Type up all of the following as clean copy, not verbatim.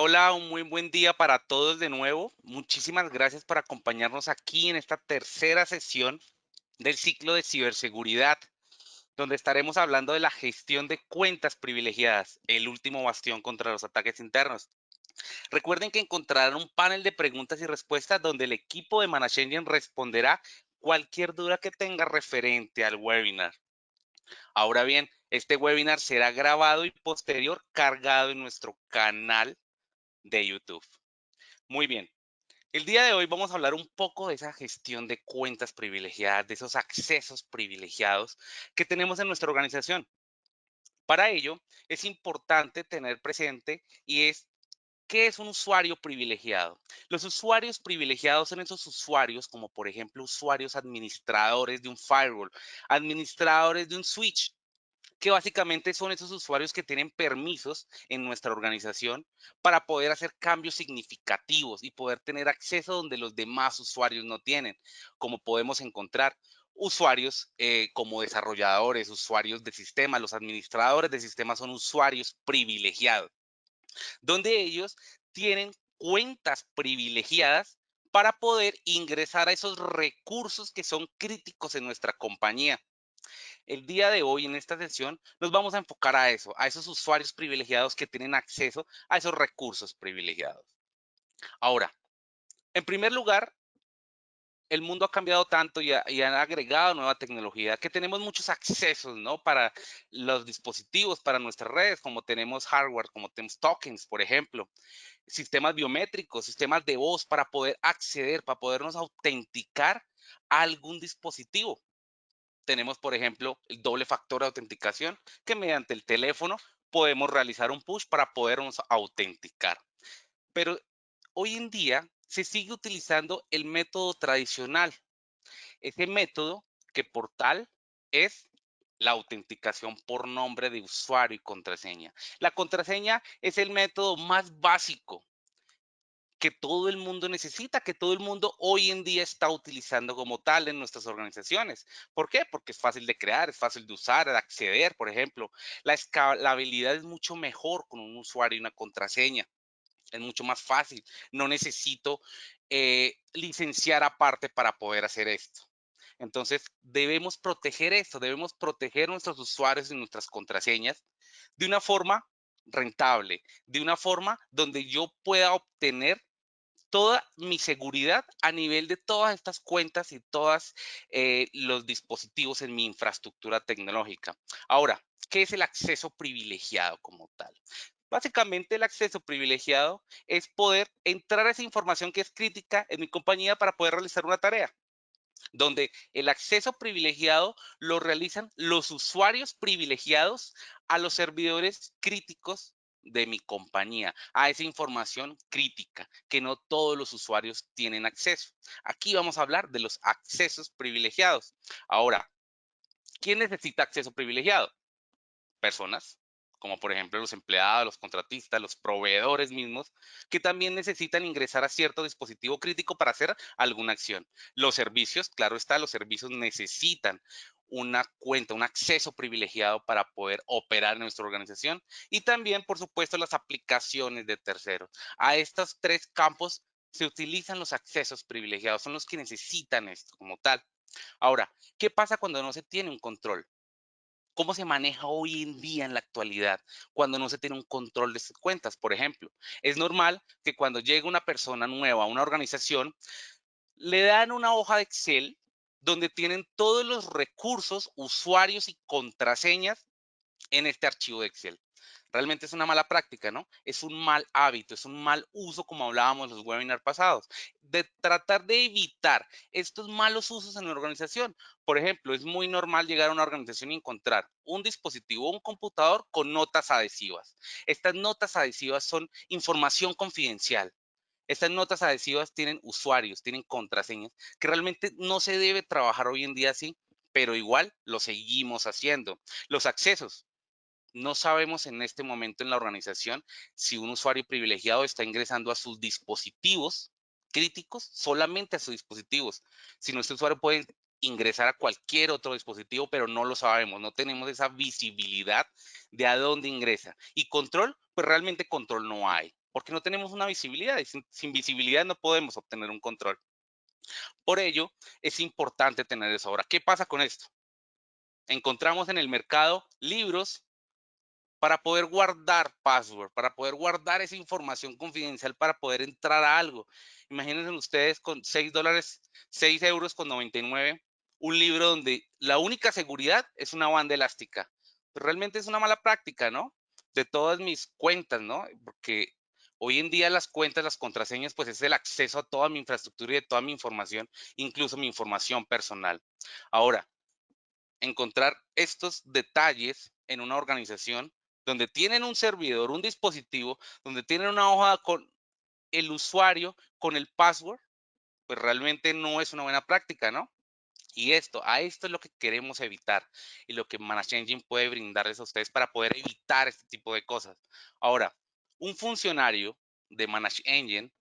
Hola, hola, un muy buen día para todos de nuevo. Muchísimas gracias por acompañarnos aquí en esta tercera sesión del ciclo de ciberseguridad, donde estaremos hablando de la gestión de cuentas privilegiadas, el último bastión contra los ataques internos. Recuerden que encontrarán un panel de preguntas y respuestas donde el equipo de ManageEngine responderá cualquier duda que tenga referente al webinar. Ahora bien, este webinar será grabado y posterior cargado en nuestro canal de YouTube. Muy bien. El día de hoy vamos a hablar un poco de esa gestión de cuentas privilegiadas, de esos accesos privilegiados que tenemos en nuestra organización. Para ello, es importante tener presente ¿qué es un usuario privilegiado? Los usuarios privilegiados son esos usuarios como por ejemplo usuarios administradores de un firewall, administradores de un switch, que básicamente son esos usuarios que tienen permisos en nuestra organización para poder hacer cambios significativos y poder tener acceso donde los demás usuarios no tienen, como podemos encontrar usuarios como desarrolladores, usuarios de sistemas, los administradores de sistemas son usuarios privilegiados, donde ellos tienen cuentas privilegiadas para poder ingresar a esos recursos que son críticos en nuestra compañía. El día de hoy, en esta sesión, nos vamos a enfocar a eso, a esos usuarios privilegiados que tienen acceso a esos recursos privilegiados. Ahora, en primer lugar, el mundo ha cambiado tanto y han agregado nueva tecnología que tenemos muchos accesos, ¿no? Para los dispositivos, para nuestras redes, como tenemos hardware, como tenemos tokens, por ejemplo, sistemas biométricos, sistemas de voz para poder acceder, para podernos autenticar a algún dispositivo. Tenemos, por ejemplo, el doble factor de autenticación, que mediante el teléfono podemos realizar un push para podernos autenticar. Pero hoy en día se sigue utilizando el método tradicional. Ese método que por tal es la autenticación por nombre de usuario y contraseña. La contraseña es el método más básico que todo el mundo necesita, que todo el mundo hoy en día está utilizando como tal en nuestras organizaciones. ¿Por qué? Porque es fácil de crear, es fácil de usar, de acceder, por ejemplo. La escalabilidad es mucho mejor con un usuario y una contraseña. Es mucho más fácil. No necesito licenciar aparte para poder hacer esto. Entonces, debemos proteger esto, debemos proteger nuestros usuarios y nuestras contraseñas de una forma rentable, de una forma donde yo pueda obtener toda mi seguridad a nivel de todas estas cuentas y todos los dispositivos en mi infraestructura tecnológica. Ahora, ¿qué es el acceso privilegiado como tal? Básicamente el acceso privilegiado es poder entrar a esa información que es crítica en mi compañía para poder realizar una tarea, donde el acceso privilegiado lo realizan los usuarios privilegiados a los servidores críticos de mi compañía, a esa información crítica que no todos los usuarios tienen acceso. Aquí vamos a hablar de los accesos privilegiados. Ahora, ¿quién necesita acceso privilegiado? Personas, como por ejemplo los empleados, los contratistas, los proveedores mismos, que también necesitan ingresar a cierto dispositivo crítico para hacer alguna acción. Los servicios, claro está, los servicios necesitan una cuenta, un acceso privilegiado para poder operar en nuestra organización y también, por supuesto, las aplicaciones de terceros. A estos tres campos se utilizan los accesos privilegiados, son los que necesitan esto como tal. Ahora, ¿qué pasa cuando no se tiene un control? ¿Cómo se maneja hoy en día en la actualidad cuando no se tiene un control de sus cuentas? Por ejemplo, es normal que cuando llega una persona nueva a una organización, le dan una hoja de Excel donde tienen todos los recursos, usuarios y contraseñas en este archivo de Excel. Realmente es una mala práctica, ¿no? Es un mal hábito, es un mal uso, como hablábamos en los webinars pasados, de tratar de evitar estos malos usos en la organización. Por ejemplo, es muy normal llegar a una organización y encontrar un dispositivo, un computador con notas adhesivas. Estas notas adhesivas son información confidencial. Estas notas adhesivas tienen usuarios, tienen contraseñas, que realmente no se debe trabajar hoy en día así, pero igual lo seguimos haciendo. Los accesos. No sabemos en este momento en la organización si un usuario privilegiado está ingresando a sus dispositivos críticos, solamente a sus dispositivos. Si nuestro usuario puede ingresar a cualquier otro dispositivo, pero no lo sabemos, no tenemos esa visibilidad de a dónde ingresa. Y control, pues realmente control no hay, porque no tenemos una visibilidad y sin visibilidad no podemos obtener un control. Por ello, es importante tener eso. Ahora, ¿qué pasa con esto? Encontramos en el mercado libros para poder guardar password, para poder guardar esa información confidencial, para poder entrar a algo. Imagínense ustedes con $6, 6 euros con 99, un libro donde la única seguridad es una banda elástica. Pues realmente es una mala práctica, ¿no? De todas mis cuentas, ¿no? Porque hoy en día las cuentas, las contraseñas, pues es el acceso a toda mi infraestructura y de toda mi información, incluso mi información personal. Ahora, encontrar estos detalles en una organización donde tienen un servidor, un dispositivo, donde tienen una hoja con el usuario, con el password, pues realmente no es una buena práctica, ¿no? Y a esto es lo que queremos evitar y lo que Manage Engine puede brindarles a ustedes para poder evitar este tipo de cosas. Ahora, un funcionario de Manage Engine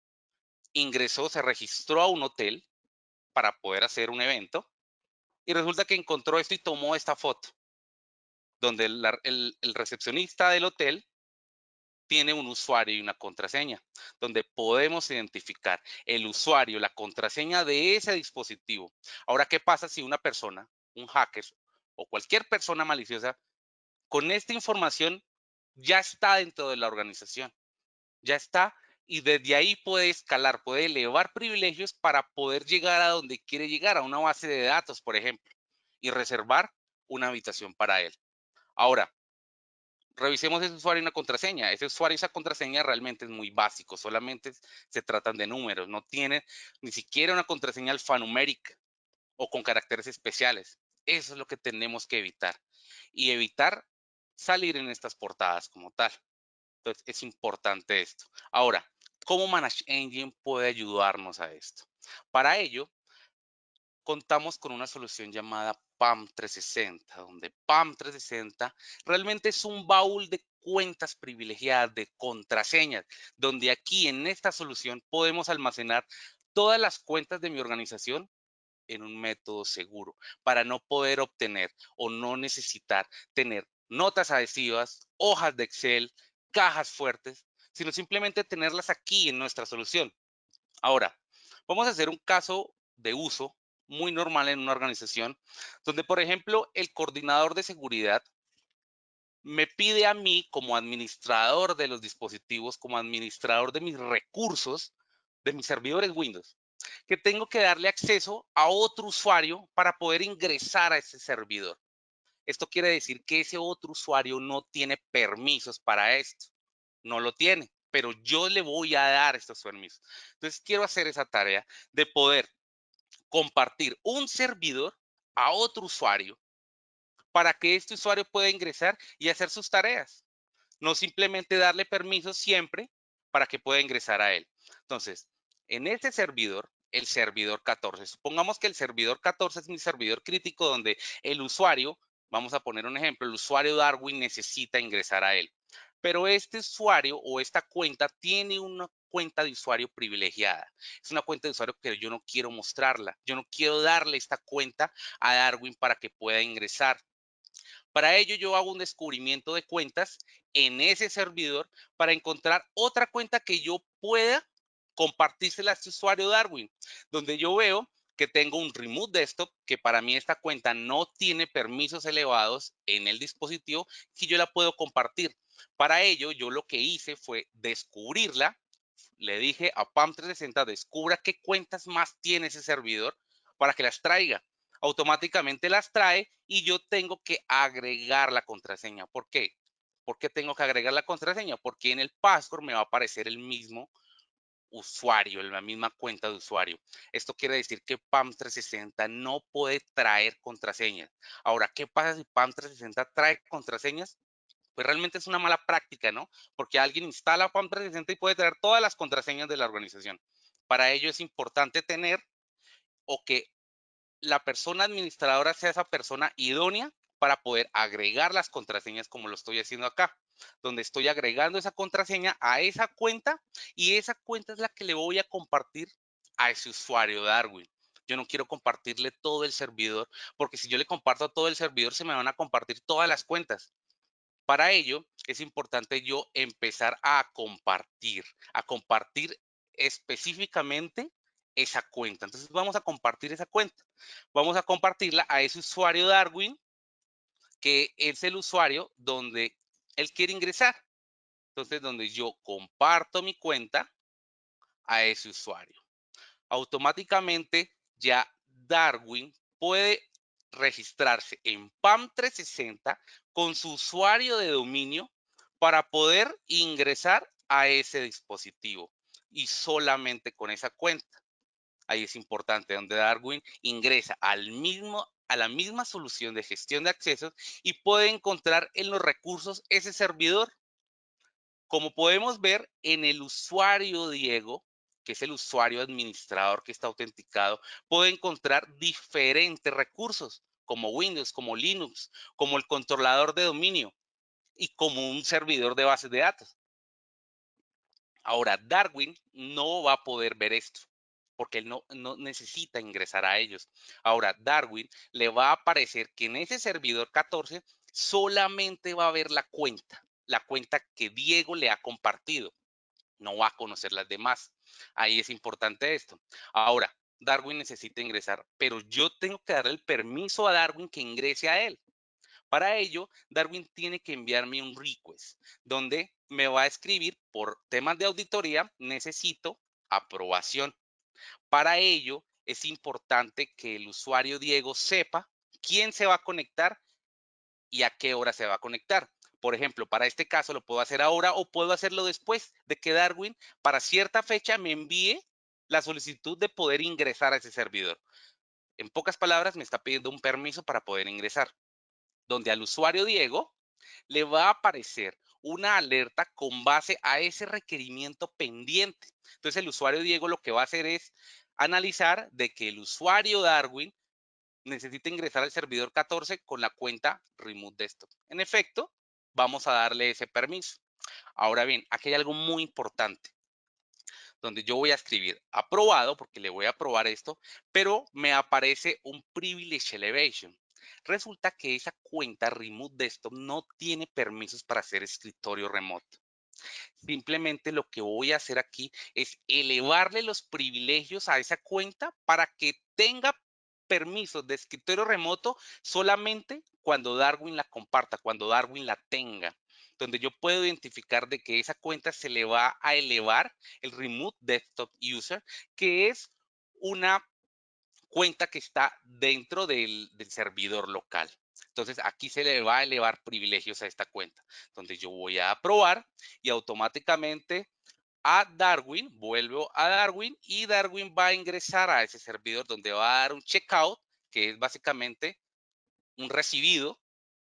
ingresó, se registró a un hotel para poder hacer un evento y resulta que encontró esto y tomó esta foto donde el recepcionista del hotel tiene un usuario y una contraseña, donde podemos identificar el usuario, la contraseña de ese dispositivo. Ahora, ¿qué pasa si una persona, un hacker o cualquier persona maliciosa, con esta información ya está dentro de la organización? Ya está y desde ahí puede escalar, puede elevar privilegios para poder llegar a donde quiere llegar, a una base de datos, por ejemplo, y reservar una habitación para él. Ahora, revisemos ese usuario y una contraseña. Ese usuario y esa contraseña realmente es muy básico, solamente se tratan de números, no tiene ni siquiera una contraseña alfanumérica o con caracteres especiales. Eso es lo que tenemos que evitar y evitar salir en estas portadas como tal. Entonces, es importante esto. Ahora, ¿cómo Manage Engine puede ayudarnos a esto? Para ello, contamos con una solución llamada PAM 360, donde PAM 360 realmente es un baúl de cuentas privilegiadas, de contraseñas, donde aquí en esta solución podemos almacenar todas las cuentas de mi organización en un método seguro, para no poder obtener o no necesitar tener notas adhesivas, hojas de Excel, cajas fuertes, sino simplemente tenerlas aquí en nuestra solución. Ahora, vamos a hacer un caso de uso muy normal en una organización, donde, por ejemplo, el coordinador de seguridad me pide a mí, como administrador de los dispositivos, como administrador de mis recursos, de mis servidores Windows, que tengo que darle acceso a otro usuario para poder ingresar a ese servidor. Esto quiere decir que ese otro usuario no tiene permisos para esto, no lo tiene, pero yo le voy a dar estos permisos. Entonces quiero hacer esa tarea de poder compartir un servidor a otro usuario para que este usuario pueda ingresar y hacer sus tareas. No simplemente darle permiso siempre para que pueda ingresar a él. Entonces, en este servidor, el servidor 14, supongamos que el servidor 14 es mi servidor crítico donde el usuario, vamos a poner un ejemplo, el usuario Darwin necesita ingresar a él. Pero este usuario o esta cuenta tiene una cuenta de usuario privilegiada. Es una cuenta de usuario que yo no quiero mostrarla. Yo no quiero darle esta cuenta a Darwin para que pueda ingresar. Para ello, yo hago un descubrimiento de cuentas en ese servidor para encontrar otra cuenta que yo pueda compartírsela a este usuario Darwin, donde yo veo que tengo un remote desktop, que para mí esta cuenta no tiene permisos elevados en el dispositivo, que yo la puedo compartir. Para ello, yo lo que hice fue descubrirla. Le dije a PAM 360, descubra qué cuentas más tiene ese servidor para que las traiga. Automáticamente las trae y yo tengo que agregar la contraseña. ¿Por qué? ¿Por qué tengo que agregar la contraseña? Porque en el password me va a aparecer el mismo usuario, la misma cuenta de usuario. Esto quiere decir que PAM 360 no puede traer contraseñas. Ahora, ¿qué pasa si PAM 360 trae contraseñas? Pues realmente es una mala práctica, ¿no? Porque alguien instala PAM 360 y puede traer todas las contraseñas de la organización. Para ello es importante tener o que la persona administradora sea esa persona idónea para poder agregar las contraseñas como lo estoy haciendo acá, donde estoy agregando esa contraseña a esa cuenta y esa cuenta es la que le voy a compartir a ese usuario Darwin. Yo no quiero compartirle todo el servidor, porque si yo le comparto todo el servidor, se me van a compartir todas las cuentas. Para ello, es importante yo empezar a compartir específicamente esa cuenta. Entonces vamos a compartir esa cuenta. Vamos a compartirla a ese usuario Darwin, que es el usuario donde él quiere ingresar. Entonces, donde yo comparto mi cuenta a ese usuario. Automáticamente ya Darwin puede registrarse en PAM 360 con su usuario de dominio para poder ingresar a ese dispositivo y solamente con esa cuenta. Ahí es importante, donde Darwin ingresa a la misma solución de gestión de accesos y puede encontrar en los recursos ese servidor. Como podemos ver en el usuario Diego, que es el usuario administrador que está autenticado, puede encontrar diferentes recursos como Windows, como Linux, como el controlador de dominio y como un servidor de bases de datos. Ahora, Darwin no va a poder ver esto porque él no necesita ingresar a ellos. Ahora, Darwin le va a aparecer que en ese servidor 14 solamente va a ver la cuenta que Diego le ha compartido. No va a conocer las demás. Ahí es importante esto. Ahora, Darwin necesita ingresar, pero yo tengo que darle el permiso a Darwin que ingrese a él. Para ello, Darwin tiene que enviarme un request donde me va a escribir por temas de auditoría, necesito aprobación. Para ello, es importante que el usuario Diego sepa quién se va a conectar y a qué hora se va a conectar. Por ejemplo, para este caso lo puedo hacer ahora o puedo hacerlo después de que Darwin para cierta fecha me envíe la solicitud de poder ingresar a ese servidor. En pocas palabras, me está pidiendo un permiso para poder ingresar, donde al usuario Diego le va a aparecer una alerta con base a ese requerimiento pendiente. Entonces el usuario Diego lo que va a hacer es analizar de que el usuario Darwin necesita ingresar al servidor 14 con la cuenta Remote Desktop. En efecto, vamos a darle ese permiso. Ahora bien, aquí hay algo muy importante, donde yo voy a escribir aprobado, porque le voy a aprobar esto, pero me aparece un Privilege Elevation. Resulta que esa cuenta Remote Desktop no tiene permisos para hacer escritorio remoto. Simplemente lo que voy a hacer aquí es elevarle los privilegios a esa cuenta para que tenga permisos de escritorio remoto solamente cuando Darwin la comparta, cuando Darwin la tenga, donde yo puedo identificar de que esa cuenta se le va a elevar el Remote Desktop User, que es una cuenta que está dentro del servidor local. Entonces aquí se le va a elevar privilegios a esta cuenta, donde yo voy a aprobar y automáticamente a Darwin, vuelvo a Darwin y Darwin va a ingresar a ese servidor donde va a dar un checkout, que es básicamente un recibido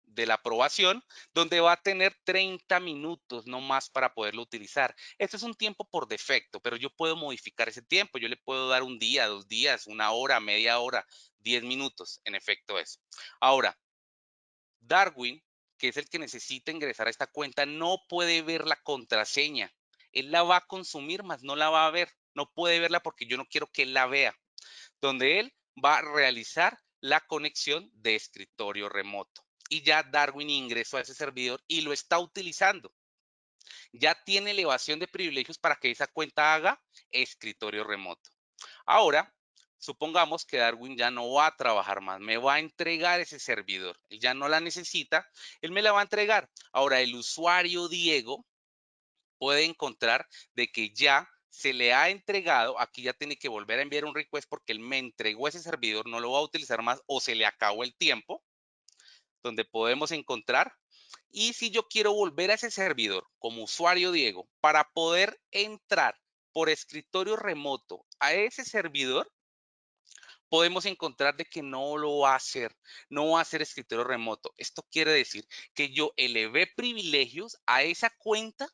de la aprobación, donde va a tener 30 minutos no más para poderlo utilizar. Esto es un tiempo por defecto, pero yo puedo modificar ese tiempo. Yo le puedo dar un día, 2 días, una hora, media hora, 10 minutos. En efecto es. Ahora, Darwin, que es el que necesita ingresar a esta cuenta, no puede ver la contraseña. Él la va a consumir, mas no la va a ver. No puede verla porque yo no quiero que él la vea. Donde él va a realizar la conexión de escritorio remoto. Y ya Darwin ingresó a ese servidor y lo está utilizando. Ya tiene elevación de privilegios para que esa cuenta haga escritorio remoto. Ahora, supongamos que Darwin ya no va a trabajar más, me va a entregar ese servidor. Él ya no la necesita, él me la va a entregar. Ahora, el usuario Diego puede encontrar de que ya se le ha entregado, aquí ya tiene que volver a enviar un request porque él me entregó ese servidor, no lo va a utilizar más o se le acabó el tiempo, donde podemos encontrar. Y si yo quiero volver a ese servidor como usuario Diego para poder entrar por escritorio remoto a ese servidor, podemos encontrar de que no lo va a hacer, no va a hacer escritorio remoto. Esto quiere decir que yo elevé privilegios a esa cuenta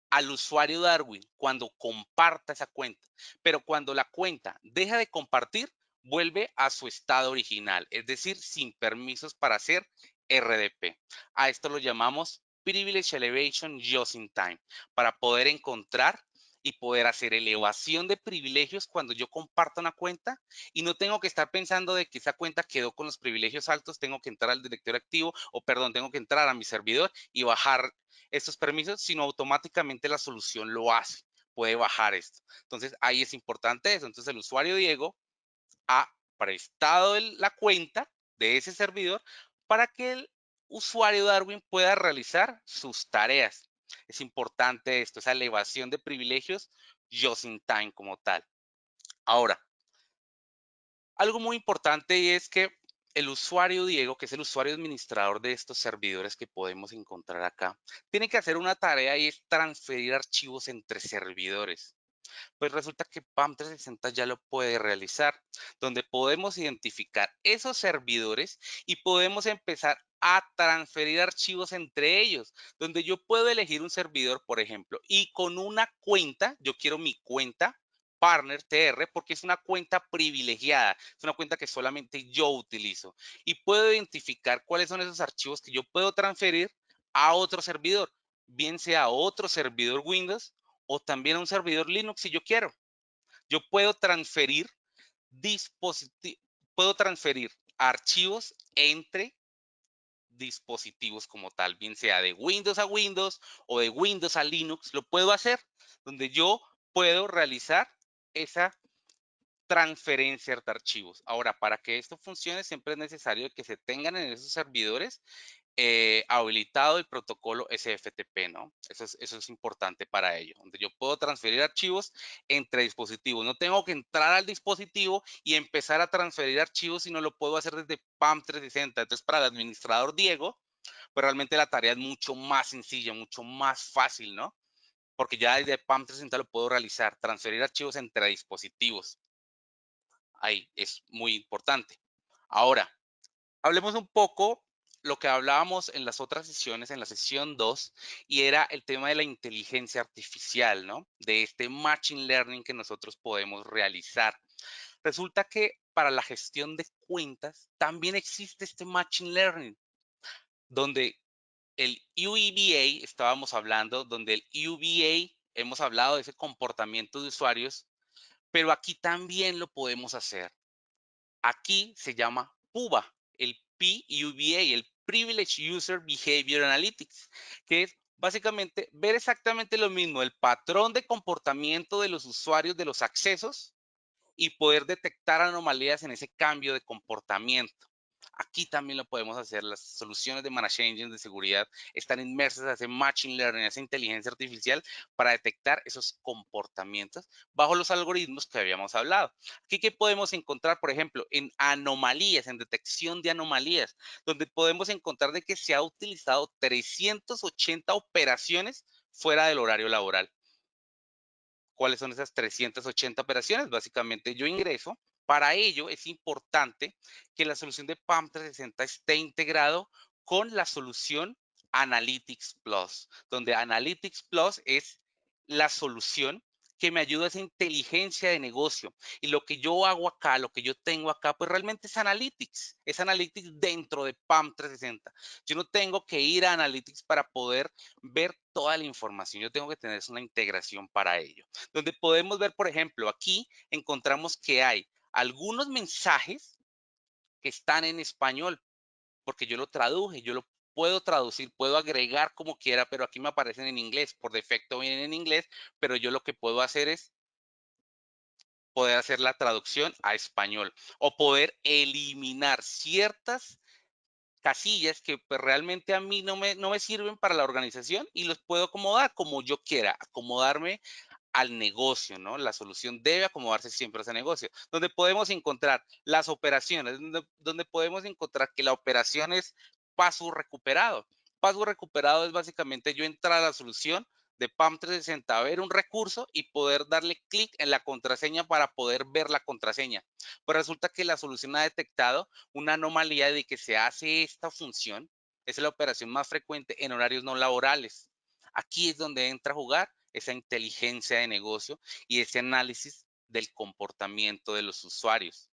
al usuario Darwin cuando comparta esa cuenta, pero cuando la cuenta deja de compartir, vuelve a su estado original, es decir, sin permisos para hacer RDP. A esto lo llamamos Privilege Elevation Just in Time, para poder encontrar y poder hacer elevación de privilegios cuando yo comparto una cuenta y no tengo que estar pensando de que esa cuenta quedó con los privilegios altos, tengo que entrar al directorio activo o perdón, tengo que entrar a mi servidor y bajar estos permisos, sino automáticamente la solución lo hace, puede bajar esto. Entonces ahí es importante eso. Entonces el usuario Diego ha prestado la cuenta de ese servidor para que el usuario Darwin pueda realizar sus tareas. Es importante esto, esa elevación de privilegios just in time como tal. Ahora, algo muy importante es que el usuario Diego, que es el usuario administrador de estos servidores que podemos encontrar acá, tiene que hacer una tarea y es transferir archivos entre servidores. Pues resulta que PAM 360 ya lo puede realizar, donde podemos identificar esos servidores y podemos empezar a transferir archivos entre ellos, donde yo puedo elegir un servidor, por ejemplo, y con una cuenta, yo quiero mi cuenta Partner TR porque es una cuenta privilegiada, es una cuenta que solamente yo utilizo y puedo identificar cuáles son esos archivos que yo puedo transferir a otro servidor, bien sea a otro servidor Windows o también a un servidor Linux si yo quiero. Yo puedo transferir puedo transferir archivos entre dispositivos como tal, bien sea de Windows a Windows o de Windows a Linux, lo puedo hacer, donde yo puedo realizar esa transferencia de archivos. Ahora, para que esto funcione, siempre es necesario que se tengan en esos servidores habilitado el protocolo SFTP, ¿no? Eso es importante para ello, donde yo puedo transferir archivos entre dispositivos. No tengo que entrar al dispositivo y empezar a transferir archivos, sino lo puedo hacer desde PAM 360. Entonces, para el administrador Diego, pues realmente la tarea es mucho más sencilla, mucho más fácil, ¿no? Porque ya desde PAM 360 lo puedo realizar, transferir archivos entre dispositivos. Ahí es muy importante. Ahora, hablemos un poco lo que hablábamos en las otras sesiones, en la sesión 2, y era el tema de la inteligencia artificial, ¿no? De este machine learning que nosotros podemos realizar. Resulta que para la gestión de cuentas también existe este machine learning, donde el UEBA, estábamos hablando, donde el UBA, hemos hablado de ese comportamiento de usuarios, pero aquí también lo podemos hacer. Aquí se llama PUBA, el PUBA, el Privileged User Behavior Analytics, que es básicamente ver exactamente lo mismo, el patrón de comportamiento de los usuarios de los accesos y poder detectar anomalías en ese cambio de comportamiento. Aquí también lo podemos hacer. Las soluciones de Managed Engines de seguridad están inmersas a ese Machine Learning, a esa inteligencia artificial para detectar esos comportamientos bajo los algoritmos que habíamos hablado. Aquí que podemos encontrar, por ejemplo, en anomalías, en detección de anomalías, donde podemos encontrar de que se ha utilizado 380 operaciones fuera del horario laboral. ¿Cuáles son esas 380 operaciones? Básicamente yo ingreso. Para ello es importante que la solución de PAM 360 esté integrado con la solución Analytics Plus, donde Analytics Plus es la solución que me ayuda a esa inteligencia de negocio. Y lo que yo hago acá, lo que yo tengo acá, pues realmente es Analytics dentro de PAM 360. Yo no tengo que ir a Analytics para poder ver toda la información. Yo tengo que tener una integración para ello. Donde podemos ver, por ejemplo, aquí encontramos que hay algunos mensajes que están en español, porque yo lo traduje, yo lo puedo traducir, puedo agregar como quiera, pero aquí me aparecen en inglés. Por defecto vienen en inglés, pero yo lo que puedo hacer es poder hacer la traducción a español o poder eliminar ciertas casillas que pues, realmente a mí no me sirven para la organización y los puedo acomodar como yo quiera, acomodarme al negocio, ¿no? La solución debe acomodarse siempre a ese negocio, donde podemos encontrar las operaciones, donde podemos encontrar que la operación es paso recuperado. Paso recuperado es básicamente yo entrar a la solución de PAM 360, ver un recurso y poder darle clic en la contraseña para poder ver la contraseña. Pues resulta que la solución ha detectado una anomalía de que se hace esta función, es la operación más frecuente en horarios no laborales. Aquí es donde entra a jugar esa inteligencia de negocio y ese análisis del comportamiento de los usuarios,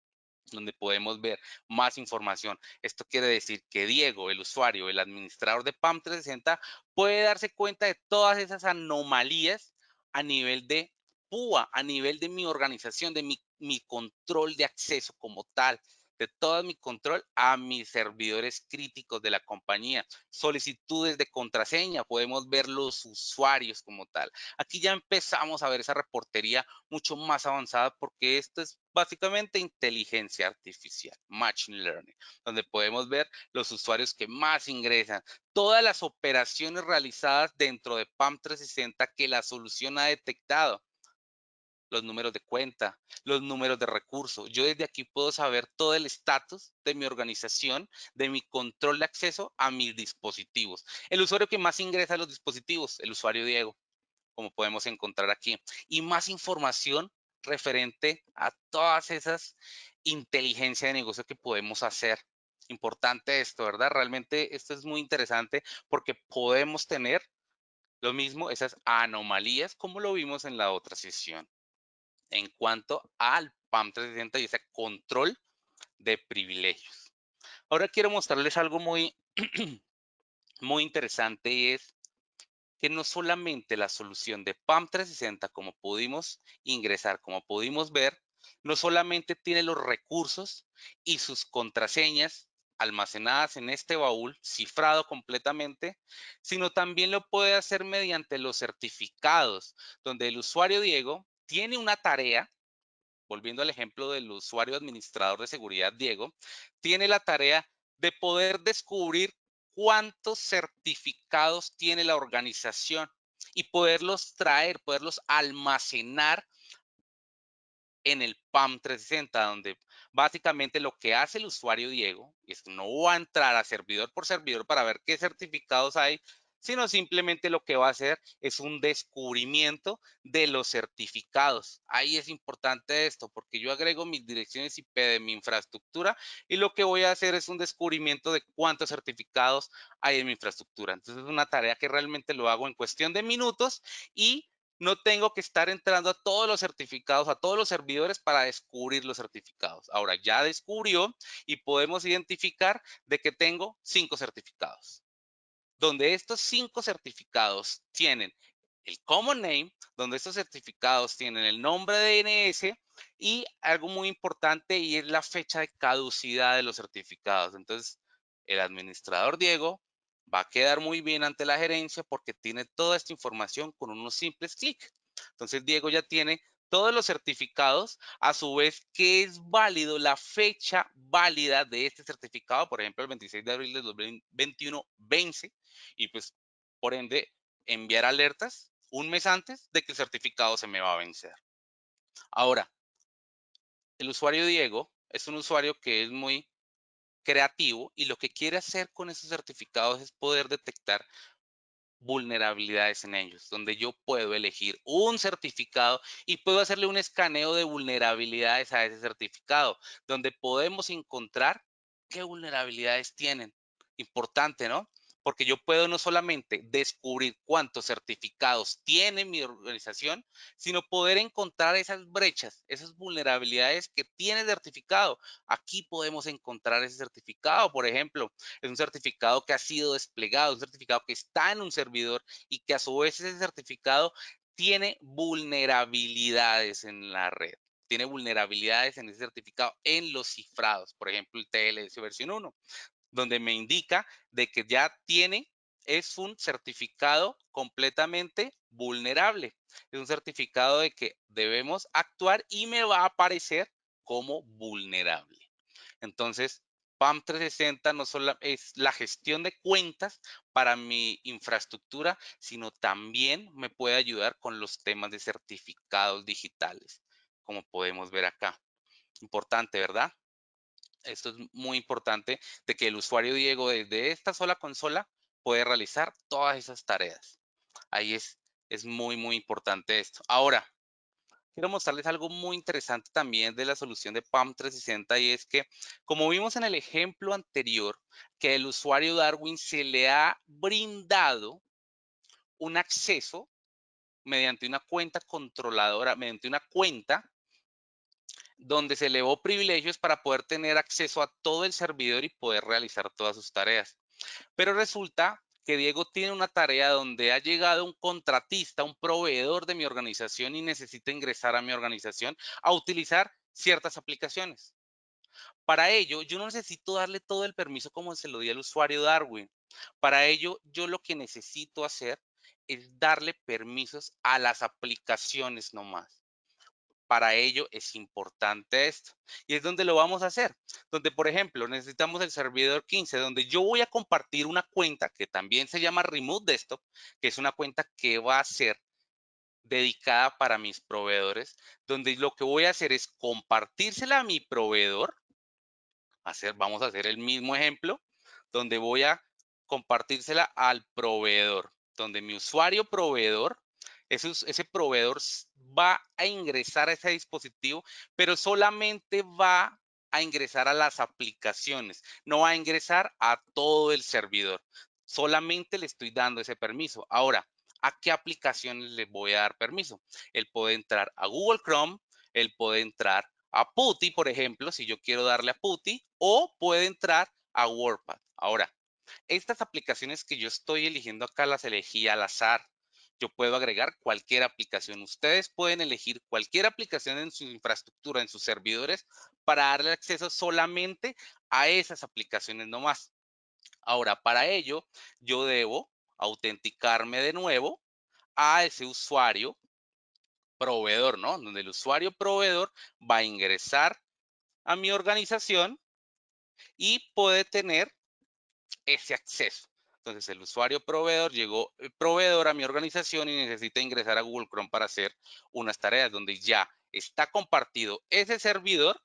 donde podemos ver más información. Esto quiere decir que Diego, el usuario, el administrador de PAM 360, puede darse cuenta de todas esas anomalías a nivel de evacúa a nivel de mi organización, de mi control de acceso como tal, de todo mi control a mis servidores críticos de la compañía. Solicitudes de contraseña, podemos ver los usuarios como tal. Aquí ya empezamos a ver esa reportería mucho más avanzada porque esto es básicamente inteligencia artificial, machine learning, donde podemos ver los usuarios que más ingresan, todas las operaciones realizadas dentro de PAM 360 que la solución ha detectado, los números de cuenta, los números de recursos. Yo desde aquí puedo saber todo el estatus de mi organización, de mi control de acceso a mis dispositivos. El usuario que más ingresa a los dispositivos, el usuario Diego, como podemos encontrar aquí. Y más información referente a todas esas inteligencia de negocio que podemos hacer. Importante esto, ¿verdad? Realmente esto es muy interesante porque podemos tener lo mismo, esas anomalías como lo vimos en la otra sesión en cuanto al PAM 360 y ese control de privilegios. Ahora quiero mostrarles algo muy, muy interesante y es que no solamente la solución de PAM 360, como pudimos ingresar, como pudimos ver, no solamente tiene los recursos y sus contraseñas almacenadas en este baúl, cifrado completamente, sino también lo puede hacer mediante los certificados, donde el usuario Diego tiene una tarea. Volviendo al ejemplo del usuario administrador de seguridad, Diego, tiene la tarea de poder descubrir cuántos certificados tiene la organización y poderlos traer, poderlos almacenar en el PAM 360, donde básicamente lo que hace el usuario Diego es que no va a entrar a servidor por servidor para ver qué certificados hay, sino simplemente lo que va a hacer es un descubrimiento de los certificados. Ahí es importante esto, porque yo agrego mis direcciones IP de mi infraestructura y lo que voy a hacer es un descubrimiento de cuántos certificados hay en mi infraestructura. Entonces es una tarea que realmente lo hago en cuestión de minutos y no tengo que estar entrando a todos los certificados, a todos los servidores para descubrir los certificados. Ahora ya descubrió y podemos identificar de que tengo 5 certificados, donde estos 5 certificados tienen el common name, donde estos certificados tienen el nombre de DNS y algo muy importante y es la fecha de caducidad de los certificados. Entonces, el administrador Diego va a quedar muy bien ante la gerencia porque tiene toda esta información con unos simples clics. Entonces, Diego ya tiene todos los certificados, a su vez que es válido la fecha válida de este certificado, por ejemplo, el 26 de abril de 2021 vence y pues por ende enviar alertas un mes antes de que el certificado se me va a vencer. Ahora, el usuario Diego es un usuario que es muy creativo y lo que quiere hacer con esos certificados es poder detectar vulnerabilidades en ellos, donde yo puedo elegir un certificado y puedo hacerle un escaneo de vulnerabilidades a ese certificado, donde podemos encontrar qué vulnerabilidades tienen. Importante, ¿no? Porque yo puedo no solamente descubrir cuántos certificados tiene mi organización, sino poder encontrar esas brechas, esas vulnerabilidades que tiene el certificado. Aquí podemos encontrar ese certificado, por ejemplo, es un certificado que ha sido desplegado, un certificado que está en un servidor y que a su vez ese certificado tiene vulnerabilidades en la red. Tiene vulnerabilidades en ese certificado en los cifrados, por ejemplo, el TLS versión 1, donde me indica de que ya tiene, es un certificado completamente vulnerable. Es un certificado de que debemos actuar y me va a aparecer como vulnerable. Entonces, PAM 360 no solo es la gestión de cuentas para mi infraestructura, sino también me puede ayudar con los temas de certificados digitales, como podemos ver acá. Importante, ¿verdad? Esto es muy importante de que el usuario Diego desde esta sola consola puede realizar todas esas tareas. Ahí es muy, muy importante esto. Ahora, quiero mostrarles algo muy interesante también de la solución de PAM 360 y es que, como vimos en el ejemplo anterior, que el usuario Darwin se le ha brindado un acceso mediante una cuenta controladora, mediante una cuenta donde se elevó privilegios para poder tener acceso a todo el servidor y poder realizar todas sus tareas. Pero resulta que Diego tiene una tarea donde ha llegado un contratista, un proveedor de mi organización y necesita ingresar a mi organización a utilizar ciertas aplicaciones. Para ello, yo no necesito darle todo el permiso como se lo di al usuario Darwin. Para ello, yo lo que necesito hacer es darle permisos a las aplicaciones nomás. Para ello es importante esto. Y es donde lo vamos a hacer. Donde, por ejemplo, necesitamos el servidor 15, donde yo voy a compartir una cuenta que también se llama Remote Desktop, que es una cuenta que va a ser dedicada para mis proveedores, donde lo que voy a hacer es compartírsela a mi proveedor. Vamos a hacer el mismo ejemplo, donde voy a compartírsela al proveedor, donde mi usuario proveedor, ese proveedor va a ingresar a ese dispositivo, pero solamente va a ingresar a las aplicaciones, no va a ingresar a todo el servidor. Solamente le estoy dando ese permiso. Ahora, ¿a qué aplicaciones le voy a dar permiso? Él puede entrar a Google Chrome, él puede entrar a PuTTY, por ejemplo, si yo quiero darle a PuTTY, o puede entrar a WordPad. Ahora, estas aplicaciones que yo estoy eligiendo acá las elegí al azar. Yo puedo agregar cualquier aplicación. Ustedes pueden elegir cualquier aplicación en su infraestructura, en sus servidores, para darle acceso solamente a esas aplicaciones nomás. Ahora, para ello, yo debo autenticarme de nuevo a ese usuario proveedor, ¿no? Donde el usuario proveedor va a ingresar a mi organización y puede tener ese acceso. Entonces, el usuario proveedor llegó el proveedor a mi organización y necesita ingresar a Google Chrome para hacer unas tareas donde ya está compartido ese servidor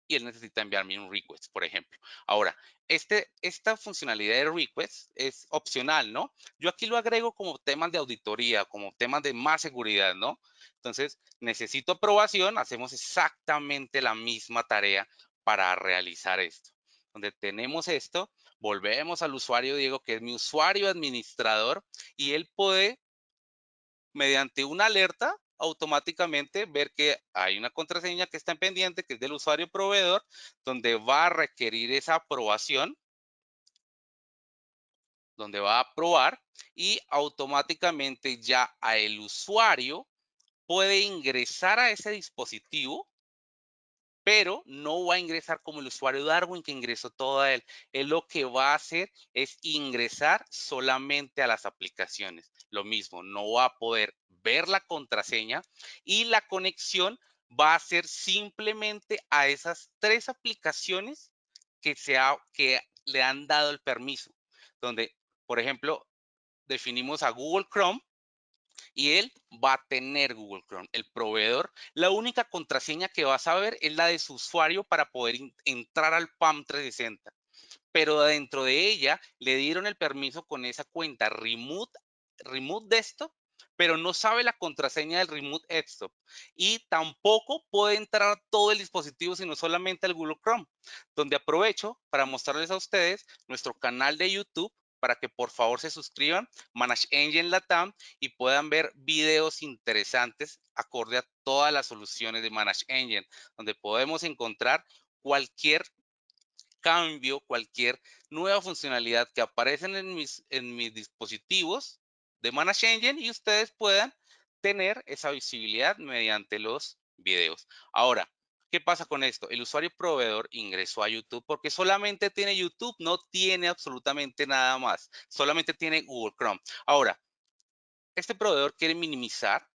y él necesita enviarme un request, por ejemplo. Ahora, esta funcionalidad de request es opcional, ¿no? Yo aquí lo agrego como temas de auditoría, como temas de más seguridad, ¿no? Entonces, necesito aprobación, hacemos exactamente la misma tarea para realizar esto. Donde tenemos esto, volvemos al usuario Diego, que es mi usuario administrador, y él puede mediante una alerta automáticamente ver que hay una contraseña que está en pendiente, que es del usuario proveedor, donde va a requerir esa aprobación, donde va a aprobar y automáticamente ya a el usuario puede ingresar a ese dispositivo, pero no va a ingresar como el usuario Darwin que ingresó todo a él. Él lo que va a hacer es ingresar solamente a las aplicaciones. Lo mismo, no va a poder ver la contraseña y la conexión va a ser simplemente a esas 3 aplicaciones que le han dado el permiso. Donde, por ejemplo, definimos a Google Chrome y él va a tener Google Chrome. El proveedor, la única contraseña que va a saber es la de su usuario para poder entrar al PAM 360. Pero dentro de ella le dieron el permiso con esa cuenta Remote Desktop, pero no sabe la contraseña del Remote Desktop. Y tampoco puede entrar a todo el dispositivo, sino solamente al Google Chrome, donde aprovecho para mostrarles a ustedes nuestro canal de YouTube para que por favor se suscriban, Manage Engine Latam, y puedan ver videos interesantes acorde a todas las soluciones de Manage Engine, donde podemos encontrar cualquier cambio, cualquier nueva funcionalidad que aparecen en mis dispositivos de Manage Engine y ustedes puedan tener esa visibilidad mediante los videos. Ahora, ¿qué pasa con esto? El usuario proveedor ingresó a YouTube porque solamente tiene YouTube, no tiene absolutamente nada más, solamente tiene Google Chrome. Ahora, este proveedor quiere minimizar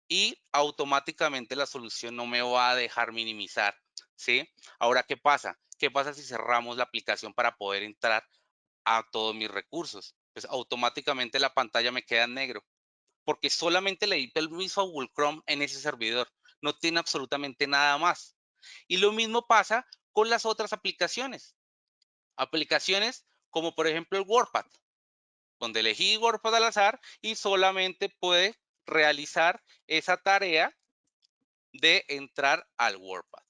y automáticamente la solución no me va a dejar minimizar, ¿sí? Ahora, ¿qué pasa? ¿Qué pasa si cerramos la aplicación para poder entrar a todos mis recursos? Pues automáticamente la pantalla me queda en negro, porque solamente le di permiso a Google Chrome en ese servidor. No tiene absolutamente nada más. Y lo mismo pasa con las otras aplicaciones. Aplicaciones como por ejemplo el WordPad, donde elegí WordPad al azar y solamente puede realizar esa tarea de entrar al WordPad.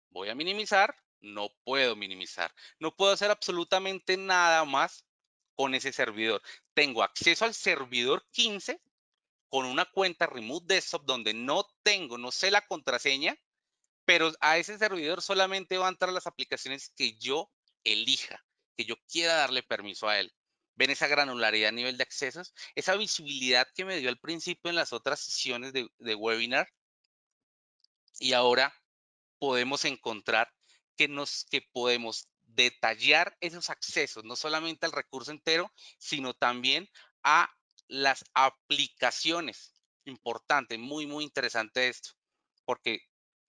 Voy a minimizar, no puedo minimizar. No puedo hacer absolutamente nada más con ese servidor. Tengo acceso al servidor 15 con una cuenta Remote Desktop donde no sé la contraseña, pero a ese servidor solamente van a entrar las aplicaciones que yo elija, que yo quiera darle permiso a él. ¿Ven esa granularidad a nivel de accesos? Esa visibilidad que me dio al principio en las otras sesiones de webinar, y ahora podemos encontrar que podemos detallar esos accesos, no solamente al recurso entero, sino también a las aplicaciones. Importante, muy, muy interesante esto, porque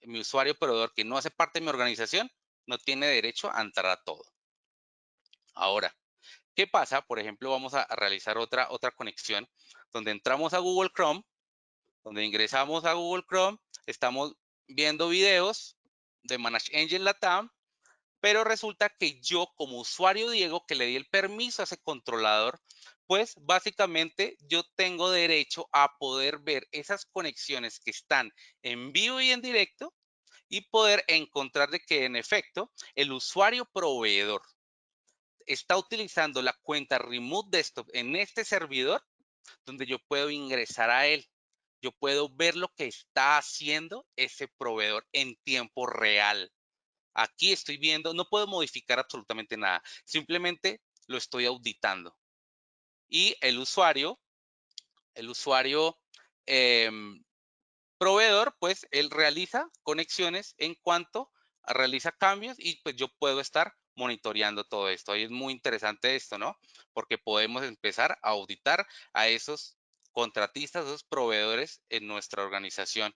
mi usuario proveedor que no hace parte de mi organización no tiene derecho a entrar a todo. Ahora, ¿qué pasa? Por ejemplo, vamos a realizar otra conexión donde entramos a Google Chrome, donde ingresamos a Google Chrome, estamos viendo videos de Manage Engine Latam, pero resulta que yo como usuario Diego, que le di el permiso a ese controlador, pues básicamente yo tengo derecho a poder ver esas conexiones que están en vivo y en directo y poder encontrar de que en efecto el usuario proveedor está utilizando la cuenta Remote Desktop en este servidor donde yo puedo ingresar a él. Yo puedo ver lo que está haciendo ese proveedor en tiempo real. Aquí estoy viendo, no puedo modificar absolutamente nada, simplemente lo estoy auditando. Y el usuario proveedor, pues él realiza conexiones en cuanto realiza cambios y pues yo puedo estar monitoreando todo esto. Y es muy interesante esto, ¿no? Porque podemos empezar a auditar a esos contratistas, esos proveedores en nuestra organización.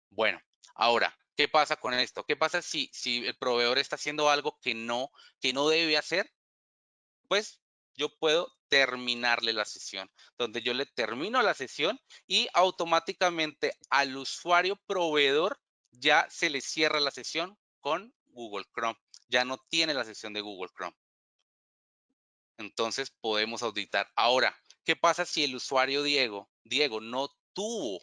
Bueno, ahora, ¿qué pasa con esto? ¿Qué pasa si el proveedor está haciendo algo que no debe hacer? Pues yo puedo terminarle la sesión, donde yo le termino la sesión y automáticamente al usuario proveedor ya se le cierra la sesión con Google Chrome. Ya no tiene la sesión de Google Chrome. Entonces podemos auditar. Ahora, ¿qué pasa si el usuario Diego no tuvo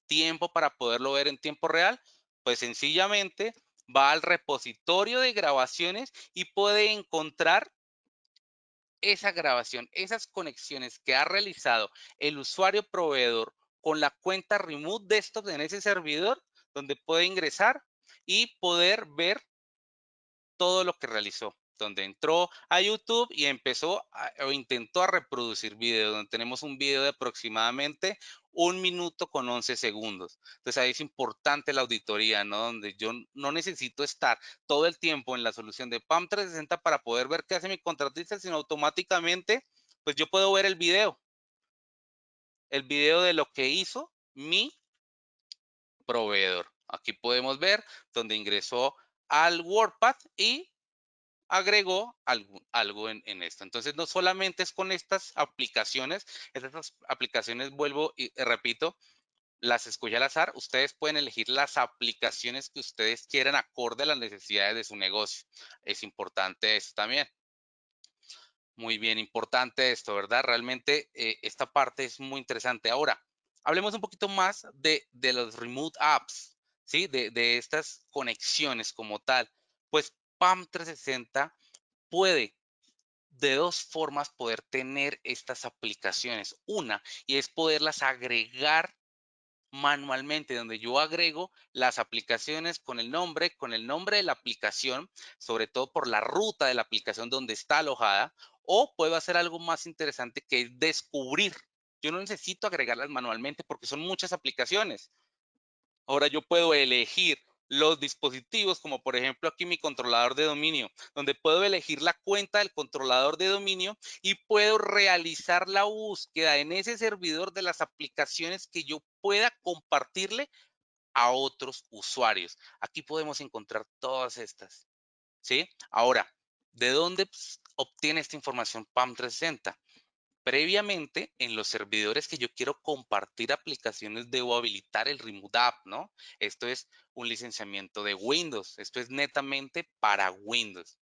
tiempo para poderlo ver en tiempo real? Pues sencillamente va al repositorio de grabaciones y puede encontrar esa grabación, esas conexiones que ha realizado el usuario proveedor con la cuenta Remote Desktop en ese servidor, donde puede ingresar y poder ver todo lo que realizó, donde entró a YouTube y o intentó a reproducir video, donde tenemos un video de aproximadamente 1 minuto con 11 segundos. Entonces ahí es importante la auditoría, ¿no? Donde yo no necesito estar todo el tiempo en la solución de PAM 360 para poder ver qué hace mi contratista, sino automáticamente, pues yo puedo ver el video de lo que hizo mi proveedor. Aquí podemos ver donde ingresó al WordPad y agregó algo en esto. Entonces, no solamente es con estas aplicaciones vuelvo y repito, las escogí al azar. Ustedes pueden elegir las aplicaciones que ustedes quieran acorde a las necesidades de su negocio. Es importante eso también. Muy bien, importante esto, ¿verdad? Realmente esta parte es muy interesante. Ahora, hablemos un poquito más de los remote apps, ¿sí? De estas conexiones como tal. Pues PAM 360 puede de dos formas poder tener estas aplicaciones. Una, y es poderlas agregar manualmente, donde yo agrego las aplicaciones con el nombre de la aplicación, sobre todo por la ruta de la aplicación donde está alojada, o puedo hacer algo más interesante que es descubrir. Yo no necesito agregarlas manualmente porque son muchas aplicaciones. Ahora yo puedo elegir los dispositivos, como por ejemplo aquí mi controlador de dominio, donde puedo elegir la cuenta del controlador de dominio y puedo realizar la búsqueda en ese servidor de las aplicaciones que yo pueda compartirle a otros usuarios. Aquí podemos encontrar todas estas, ¿sí? Ahora, ¿de dónde obtiene esta información PAM 360? Previamente, en los servidores que yo quiero compartir aplicaciones, debo habilitar el Remote App, ¿no? Esto es un licenciamiento de Windows. Esto es netamente para Windows.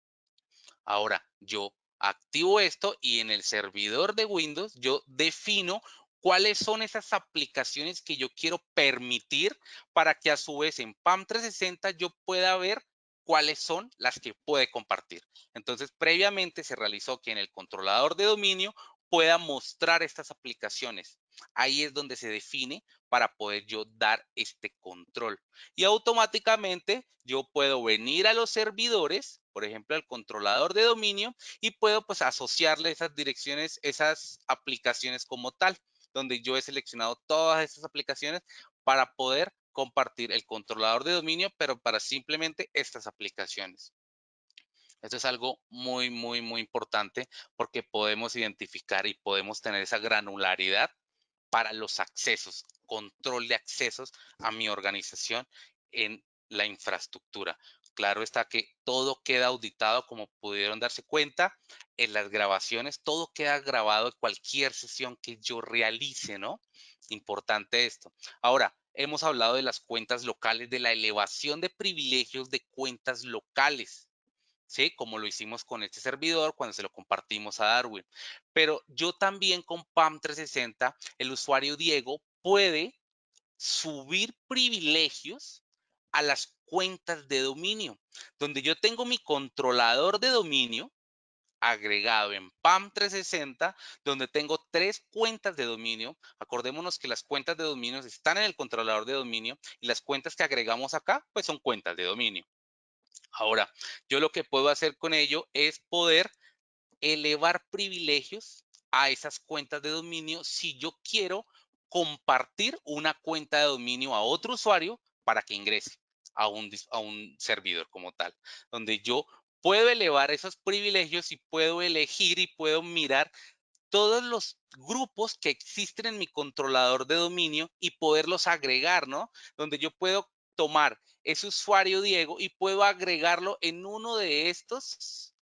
Ahora, yo activo esto y en el servidor de Windows yo defino cuáles son esas aplicaciones que yo quiero permitir para que a su vez en PAM 360 yo pueda ver cuáles son las que puede compartir. Entonces, previamente se realizó que en el controlador de dominio pueda mostrar estas aplicaciones. Ahí es donde se define para poder yo dar este control. Y automáticamente yo puedo venir a los servidores por ejemplo, al controlador de dominio y puedo pues asociarle esas direcciones, esas aplicaciones como tal, donde yo he seleccionado todas estas aplicaciones para poder compartir el controlador de dominio, pero para simplemente estas aplicaciones. Esto es algo muy, muy, muy importante porque podemos identificar y podemos tener esa granularidad para los accesos, control de accesos a mi organización en la infraestructura. Claro está que todo queda auditado, como pudieron darse cuenta en las grabaciones, todo queda grabado en cualquier sesión que yo realice, ¿no? Importante esto. Ahora, hemos hablado de las cuentas locales, de la elevación de privilegios de cuentas locales. ¿Sí? Como lo hicimos con este servidor cuando se lo compartimos a Darwin. Pero yo también con PAM 360, el usuario Diego puede subir privilegios a las cuentas de dominio, donde yo tengo mi controlador de dominio agregado en PAM 360, donde tengo 3 cuentas de dominio. Acordémonos que las cuentas de dominio están en el controlador de dominio y las cuentas que agregamos acá, pues son cuentas de dominio. Ahora, yo lo que puedo hacer con ello es poder elevar privilegios a esas cuentas de dominio si yo quiero compartir una cuenta de dominio a otro usuario para que ingrese a un servidor como tal, donde yo puedo elevar esos privilegios y puedo elegir y puedo mirar todos los grupos que existen en mi controlador de dominio y poderlos agregar, ¿no? Donde yo puedo tomar ese usuario Diego y puedo agregarlo en uno de estos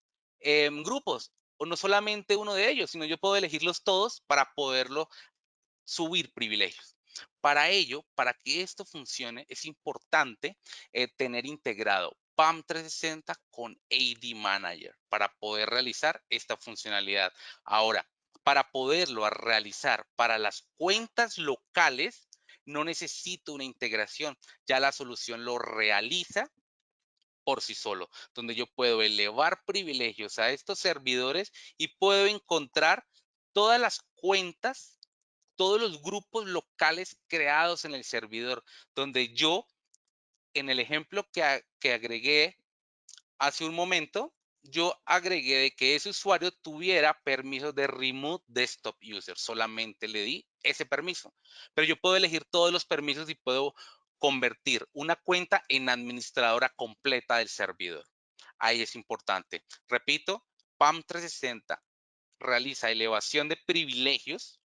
grupos, o no solamente uno de ellos, sino yo puedo elegirlos todos para poderlo subir privilegios. Para ello, para que esto funcione, es importante tener integrado PAM 360 con AD Manager para poder realizar esta funcionalidad. Ahora, para poderlo realizar para las cuentas locales, no necesito una integración, ya la solución lo realiza por sí solo, donde yo puedo elevar privilegios a estos servidores y puedo encontrar todas las cuentas, todos los grupos locales creados en el servidor, donde yo, en el ejemplo que agregué hace un momento, yo agregué de que ese usuario tuviera permiso de Remove Desktop User. Solamente le di ese permiso. Pero yo puedo elegir todos los permisos y puedo convertir una cuenta en administradora completa del servidor. Ahí es importante. Repito, PAM 360 realiza elevación de privilegios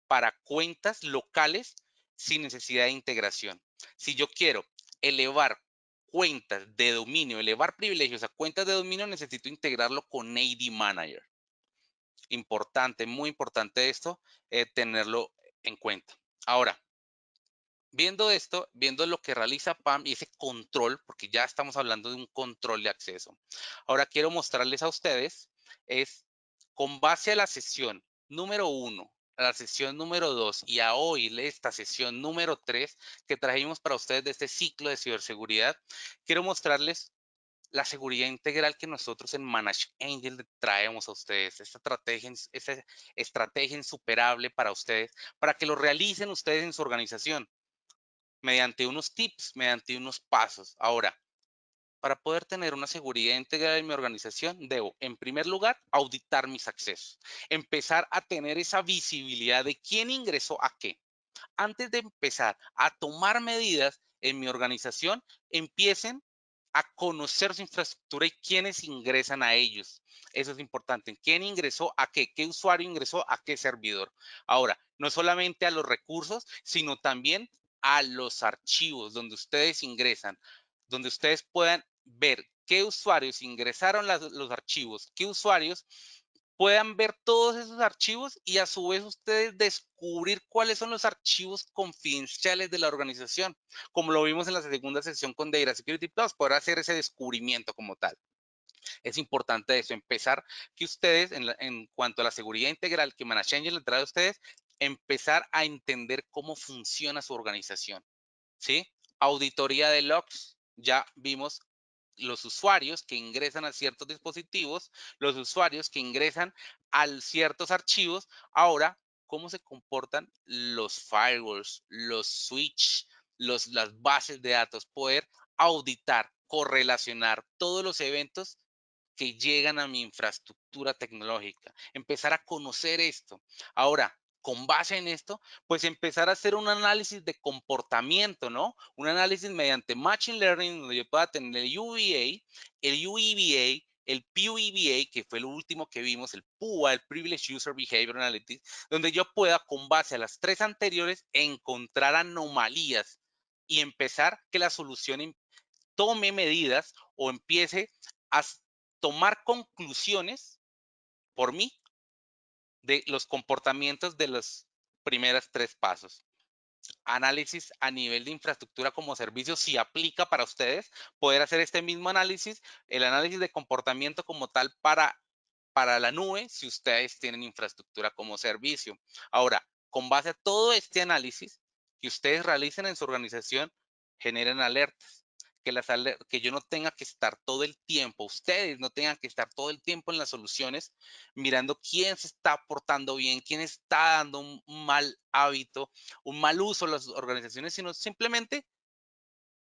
para cuentas locales sin necesidad de integración. Si yo quiero elevar cuentas de dominio, elevar privilegios a cuentas de dominio, necesito integrarlo con AD Manager. Importante, muy importante esto, tenerlo en cuenta. Ahora, viendo esto, viendo lo que realiza PAM y ese control, porque ya estamos hablando de un control de acceso. Ahora quiero mostrarles a ustedes, es con base a la sesión número 1, a la sesión número 2 y a hoy esta sesión número 3 que trajimos para ustedes de este ciclo de ciberseguridad, quiero mostrarles la seguridad integral que nosotros en Manage Angel traemos a ustedes, esta estrategia insuperable para ustedes, para que lo realicen ustedes en su organización mediante unos tips, mediante unos pasos. Ahora, para poder tener una seguridad integral en mi organización, debo, en primer lugar, auditar mis accesos, empezar a tener esa visibilidad de quién ingresó a qué. Antes de empezar a tomar medidas en mi organización, empiecen a conocer su infraestructura y quiénes ingresan a ellos. Eso es importante. ¿Quién ingresó a qué? ¿Qué usuario ingresó a qué servidor? Ahora, no solamente a los recursos, sino también a los archivos donde ustedes ingresan, donde ustedes puedan ver qué usuarios ingresaron los archivos, qué usuarios puedan ver todos esos archivos y a su vez ustedes descubrir cuáles son los archivos confidenciales de la organización, como lo vimos en la segunda sesión con Data Security Plus, poder hacer ese descubrimiento como tal. Es importante eso, empezar que ustedes, en cuanto a la seguridad integral que ManageEngine le trae a ustedes, empezar a entender cómo funciona su organización, ¿sí? Auditoría de logs, ya vimos los usuarios que ingresan a ciertos dispositivos, los usuarios que ingresan a ciertos archivos. Ahora, ¿cómo se comportan los firewalls, los switch, las bases de datos? Poder auditar correlacionar todos los eventos que llegan a mi infraestructura tecnológica, empezar a conocer esto. Ahora, con base en esto, pues empezar a hacer un análisis de comportamiento, ¿no? Un análisis mediante Machine Learning, donde yo pueda tener el UVA, el UEBA, el PUEBA, que fue lo último que vimos, el PUA, el Privileged User Behavior Analytics, donde yo pueda, con base a las tres anteriores, encontrar anomalías y empezar que la solución tome medidas o empiece a tomar conclusiones por mí de los comportamientos de los primeros tres pasos. Análisis a nivel de infraestructura como servicio, si aplica para ustedes, poder hacer este mismo análisis, el análisis de comportamiento como tal para la nube, si ustedes tienen infraestructura como servicio. Ahora, con base a todo este análisis que ustedes realicen en su organización, generen alertas. Que yo no tenga que estar todo el tiempo, ustedes no tengan que estar todo el tiempo en las soluciones mirando quién se está portando bien, quién está dando un mal hábito, un mal uso a las organizaciones, sino simplemente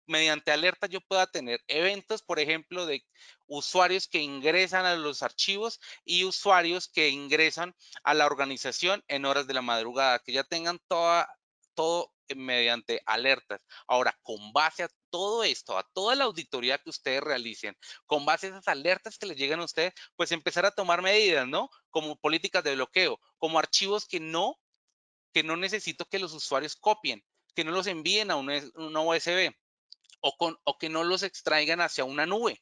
mediante alerta yo pueda tener eventos, por ejemplo, de usuarios que ingresan a los archivos y usuarios que ingresan a la organización en horas de la madrugada, que ya tengan todo mediante alertas. Ahora, con base a todo esto, a toda la auditoría que ustedes realicen, con base a esas alertas que les llegan a ustedes, pues empezar a tomar medidas, ¿no? Como políticas de bloqueo, como archivos que no necesito que los usuarios copien, que no los envíen a una USB o que no los extraigan hacia una nube,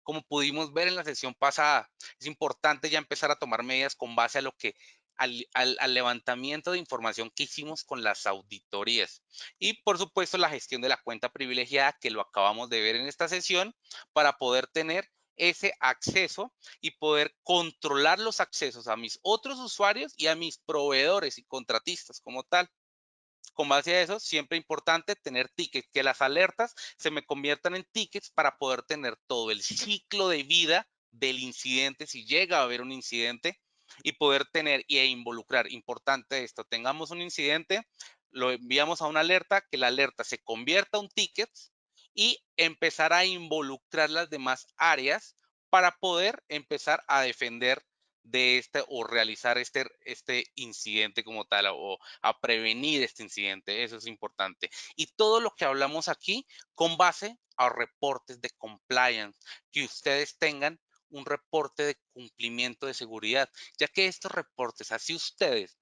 como pudimos ver en la sesión pasada. Es importante ya empezar a tomar medidas con base a lo que al levantamiento de información que hicimos con las auditorías. Y por supuesto la gestión de la cuenta privilegiada que lo acabamos de ver en esta sesión para poder tener ese acceso y poder controlar los accesos a mis otros usuarios y a mis proveedores y contratistas como tal. Con base a eso, siempre importante tener tickets, que las alertas se me conviertan en tickets para poder tener todo el ciclo de vida del incidente, si llega a haber un incidente, y poder tener e involucrar. Importante esto, tengamos un incidente, lo enviamos a una alerta, que la alerta se convierta a un ticket y empezar a involucrar las demás áreas para poder empezar a defender de este o realizar este incidente como tal o a prevenir este incidente. Eso es importante. Y todo lo que hablamos aquí con base a reportes de compliance, que ustedes tengan un reporte de cumplimiento de seguridad, ya que estos reportes, así ustedes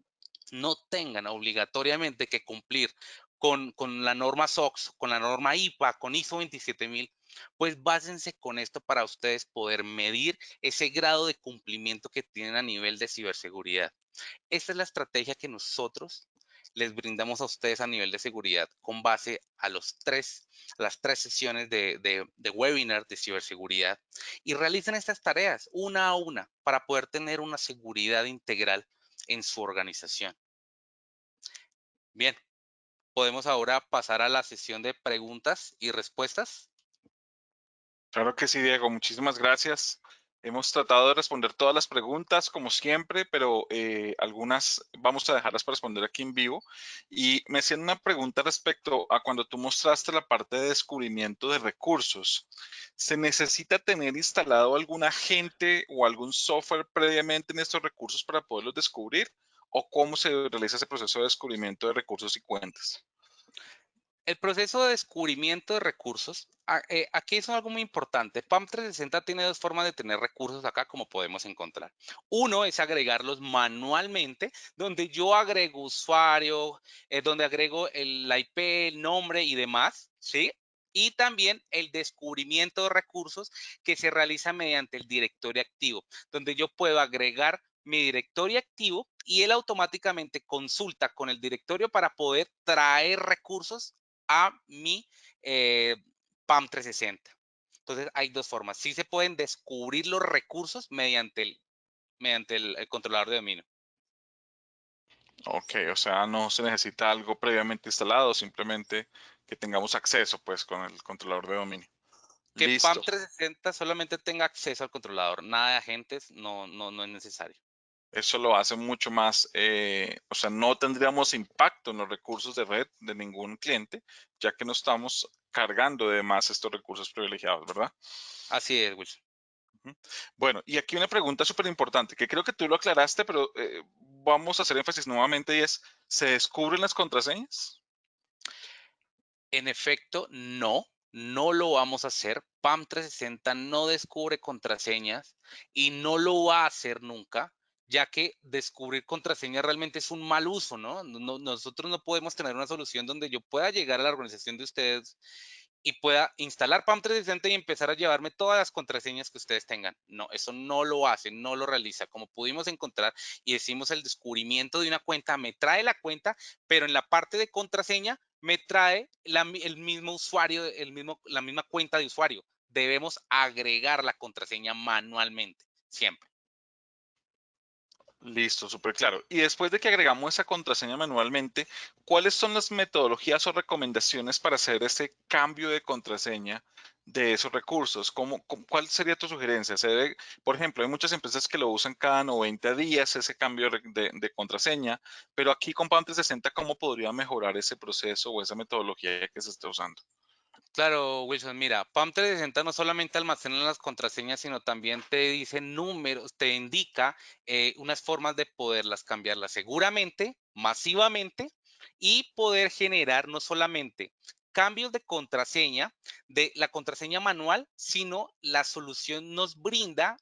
no tengan obligatoriamente que cumplir con la norma SOX, con la norma IPA, con ISO 27000, pues básense con esto para ustedes poder medir ese grado de cumplimiento que tienen a nivel de ciberseguridad. Esta es la estrategia que nosotros les brindamos a ustedes a nivel de seguridad con base a las tres sesiones de webinar de ciberseguridad y realicen estas tareas una a una para poder tener una seguridad integral en su organización. Bien, podemos ahora pasar a la sesión de preguntas y respuestas. Claro que sí, Diego, muchísimas gracias. Hemos tratado de responder todas las preguntas, como siempre, pero algunas vamos a dejarlas para responder aquí en vivo. Y me hacían una pregunta respecto a cuando tú mostraste la parte de descubrimiento de recursos. ¿Se necesita tener instalado algún agente o algún software previamente en estos recursos para poderlos descubrir? ¿O cómo se realiza ese proceso de descubrimiento de recursos y cuentas? El proceso de descubrimiento de recursos, aquí es algo muy importante. PAM 360 tiene dos formas de tener recursos acá, como podemos encontrar. Uno es agregarlos manualmente, donde yo agrego usuario, donde agrego la IP, el nombre y demás, ¿sí? Y también el descubrimiento de recursos que se realiza mediante el directorio activo, donde yo puedo agregar mi directorio activo y él automáticamente consulta con el directorio para poder traer recursos a mi PAM 360. Entonces hay dos formas. Sí se pueden descubrir los recursos mediante el controlador de dominio. Ok, o sea, no se necesita algo previamente instalado, simplemente que tengamos acceso pues con el controlador de dominio. Que PAM Listo. 360 solamente tenga acceso al controlador, nada de agentes, no es necesario. Eso lo hace mucho más, o sea, no tendríamos impacto en los recursos de red de ningún cliente, ya que no estamos cargando de más estos recursos privilegiados, ¿verdad? Así es, Wilson. Ujú. Bueno, y aquí una pregunta súper importante, que creo que tú lo aclaraste, pero vamos a hacer énfasis nuevamente y es, ¿se descubren las contraseñas? En efecto, no lo vamos a hacer. PAM 360 no descubre contraseñas y no lo va a hacer nunca, ya que descubrir contraseñas realmente es un mal uso, ¿no? Nosotros no podemos tener una solución donde yo pueda llegar a la organización de ustedes y pueda instalar PAM 360 y empezar a llevarme todas las contraseñas que ustedes tengan. No, eso no lo hace, no lo realiza. Como pudimos encontrar y decimos el descubrimiento de una cuenta, me trae la cuenta, pero en la parte de contraseña me trae el mismo usuario, la misma cuenta de usuario. Debemos agregar la contraseña manualmente, siempre. Listo, súper claro. Y después de que agregamos esa contraseña manualmente, ¿cuáles son las metodologías o recomendaciones para hacer ese cambio de contraseña de esos recursos? ¿Cuál sería tu sugerencia? Por ejemplo, hay muchas empresas que lo usan cada 90 días, ese cambio de contraseña, pero aquí con PAN 360, ¿cómo podría mejorar ese proceso o esa metodología que se está usando? Claro, Wilson, mira, PAM 360 no solamente almacena las contraseñas, sino también te dice números, te indica unas formas de poderlas cambiarlas seguramente, masivamente, y poder generar no solamente cambios de contraseña, de la contraseña manual, sino la solución nos brinda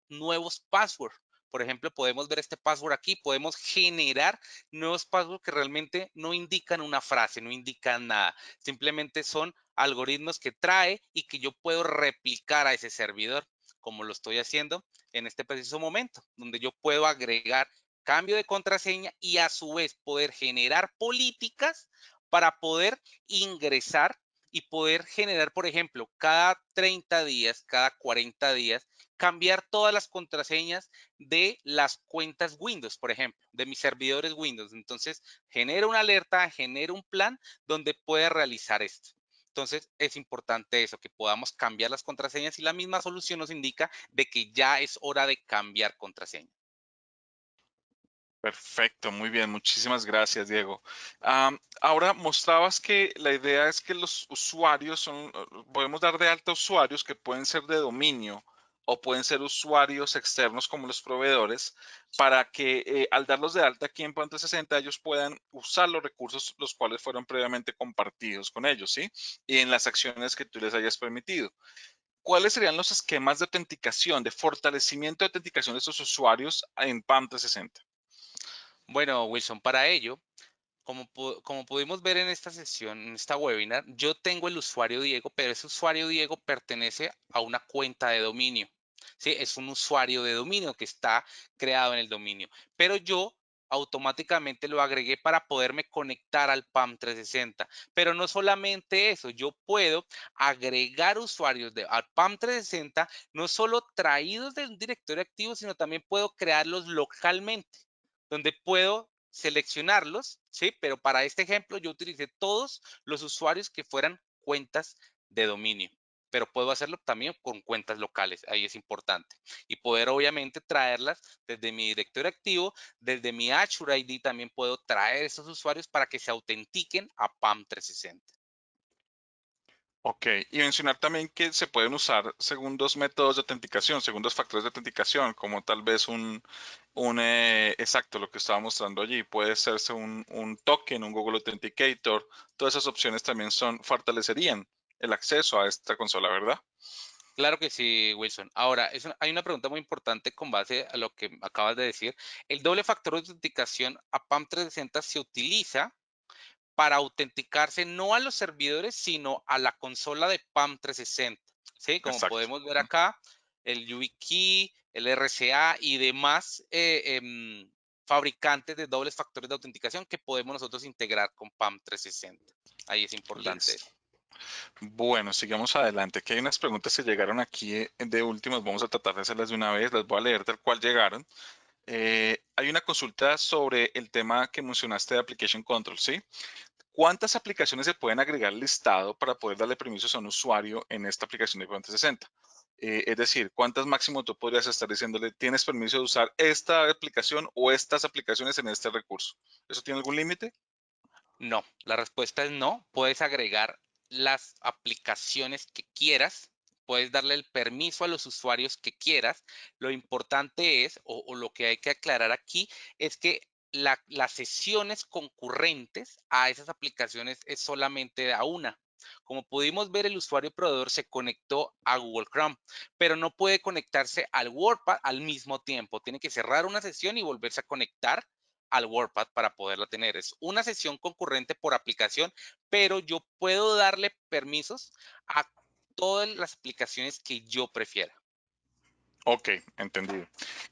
nuevos passwords. Por ejemplo, podemos ver este password aquí, podemos generar nuevos passwords que realmente no indican una frase, no indican nada. Simplemente son algoritmos que trae y que yo puedo replicar a ese servidor, como lo estoy haciendo en este preciso momento, donde yo puedo agregar cambio de contraseña y a su vez poder generar políticas para poder ingresar y poder generar, por ejemplo, cada 30 días, cada 40 días, cambiar todas las contraseñas de las cuentas Windows, por ejemplo, de mis servidores Windows. Entonces, genera una alerta, genera un plan donde pueda realizar esto. Entonces, es importante eso, que podamos cambiar las contraseñas y la misma solución nos indica de que ya es hora de cambiar contraseña. Perfecto, muy bien, muchísimas gracias, Diego. Ahora mostrabas que la idea es que los usuarios podemos dar de alta usuarios que pueden ser de dominio o pueden ser usuarios externos como los proveedores, para que al darlos de alta aquí en Puente 60 ellos puedan usar los recursos los cuales fueron previamente compartidos con ellos, ¿sí? Y en las acciones que tú les hayas permitido. ¿Cuáles serían los esquemas de autenticación, de fortalecimiento de autenticación de estos usuarios en PAM 360? Bueno, Wilson, para ello, como pudimos ver en esta sesión, en esta webinar, yo tengo el usuario Diego, pero ese usuario Diego pertenece a una cuenta de dominio. ¿Sí? Es un usuario de dominio que está creado en el dominio, pero yo automáticamente lo agregué para poderme conectar al PAM 360. Pero no solamente eso, yo puedo agregar usuarios al PAM 360, no solo traídos de un directorio activo, sino también puedo crearlos localmente, donde puedo seleccionarlos, ¿sí? Pero para este ejemplo yo utilicé todos los usuarios que fueran cuentas de dominio, pero puedo hacerlo también con cuentas locales, ahí es importante. Y poder obviamente traerlas desde mi directorio activo, desde mi Azure ID también puedo traer esos usuarios para que se autentiquen a PAM 360. Ok, y mencionar también que se pueden usar segundos métodos de autenticación, segundos factores de autenticación, como tal vez exacto, lo que estaba mostrando allí, puede serse un token, un Google Authenticator, todas esas opciones también fortalecerían el acceso a esta consola, ¿verdad? Claro que sí, Wilson. Ahora, hay una pregunta muy importante con base a lo que acabas de decir. El doble factor de autenticación a PAM 360 se utiliza para autenticarse no a los servidores, sino a la consola de PAM 360. ¿Sí? Como Exacto. podemos ver acá, el YubiKey, el RCA y demás fabricantes de dobles factores de autenticación que podemos nosotros integrar con PAM 360. Ahí es importante Listo. eso. Bueno, sigamos adelante. Aquí hay unas preguntas que llegaron aquí de últimas. Vamos a tratar de hacerlas de una vez. Las voy a leer tal cual llegaron. Hay una consulta sobre el tema que mencionaste de Application Control, ¿sí? ¿Cuántas aplicaciones se pueden agregar al listado para poder darle permisos a un usuario en esta aplicación de 360? Es decir, ¿cuántas máximo tú podrías estar diciéndole, tienes permiso de usar esta aplicación o estas aplicaciones en este recurso? ¿Eso tiene algún límite? No, la respuesta es no. Puedes agregar las aplicaciones que quieras, puedes darle el permiso a los usuarios que quieras. Lo importante es, o lo que hay que aclarar aquí, es que las sesiones concurrentes a esas aplicaciones es solamente a una. Como pudimos ver, el usuario proveedor se conectó a Google Chrome, pero no puede conectarse al WordPad al mismo tiempo. Tiene que cerrar una sesión y volverse a conectar al WordPad para poderla tener. Es una sesión concurrente por aplicación, pero yo puedo darle permisos a todas las aplicaciones que yo prefiera. Ok, entendido.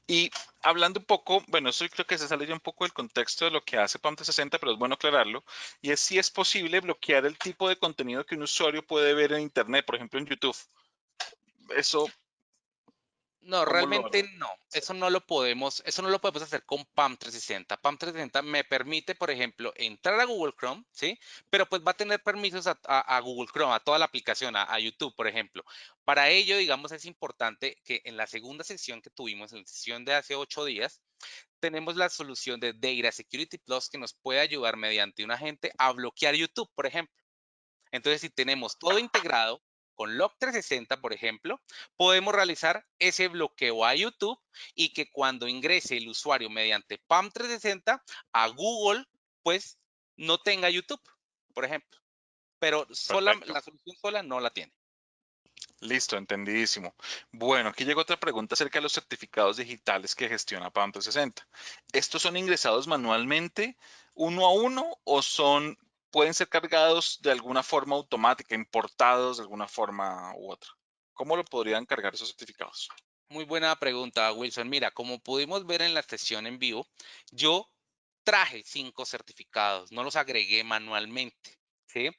Y hablando un poco, bueno, eso yo creo que se sale ya un poco del contexto de lo que hace PAM 360, pero es bueno aclararlo, y es si es posible bloquear el tipo de contenido que un usuario puede ver en Internet, por ejemplo en YouTube. Eso, No, ¿cómo lo realmente hará? no. Eso no lo podemos hacer con PAM 360. PAM 360 me permite, por ejemplo, entrar a Google Chrome, ¿sí? Pero pues va a tener permisos a Google Chrome, a toda la aplicación, a YouTube, por ejemplo. Para ello, digamos, es importante que en la segunda sesión que tuvimos, en la sesión de hace 8 días, tenemos la solución de Data Security Plus que nos puede ayudar mediante un agente a bloquear YouTube, por ejemplo. Entonces, si tenemos todo integrado con Log 360, por ejemplo, podemos realizar ese bloqueo a YouTube y que cuando ingrese el usuario mediante PAM 360 a Google, pues no tenga YouTube, por ejemplo. Pero Perfecto. la solución sola no la tiene. Listo, entendidísimo. Bueno, aquí llega otra pregunta acerca de los certificados digitales que gestiona PAM 360. ¿Estos son ingresados manualmente, uno a uno, o pueden ser cargados de alguna forma automática, importados de alguna forma u otra? ¿Cómo lo podrían cargar esos certificados? Muy buena pregunta, Wilson. Mira, como pudimos ver en la sesión en vivo, yo traje 5 certificados, no los agregué manualmente, ¿sí?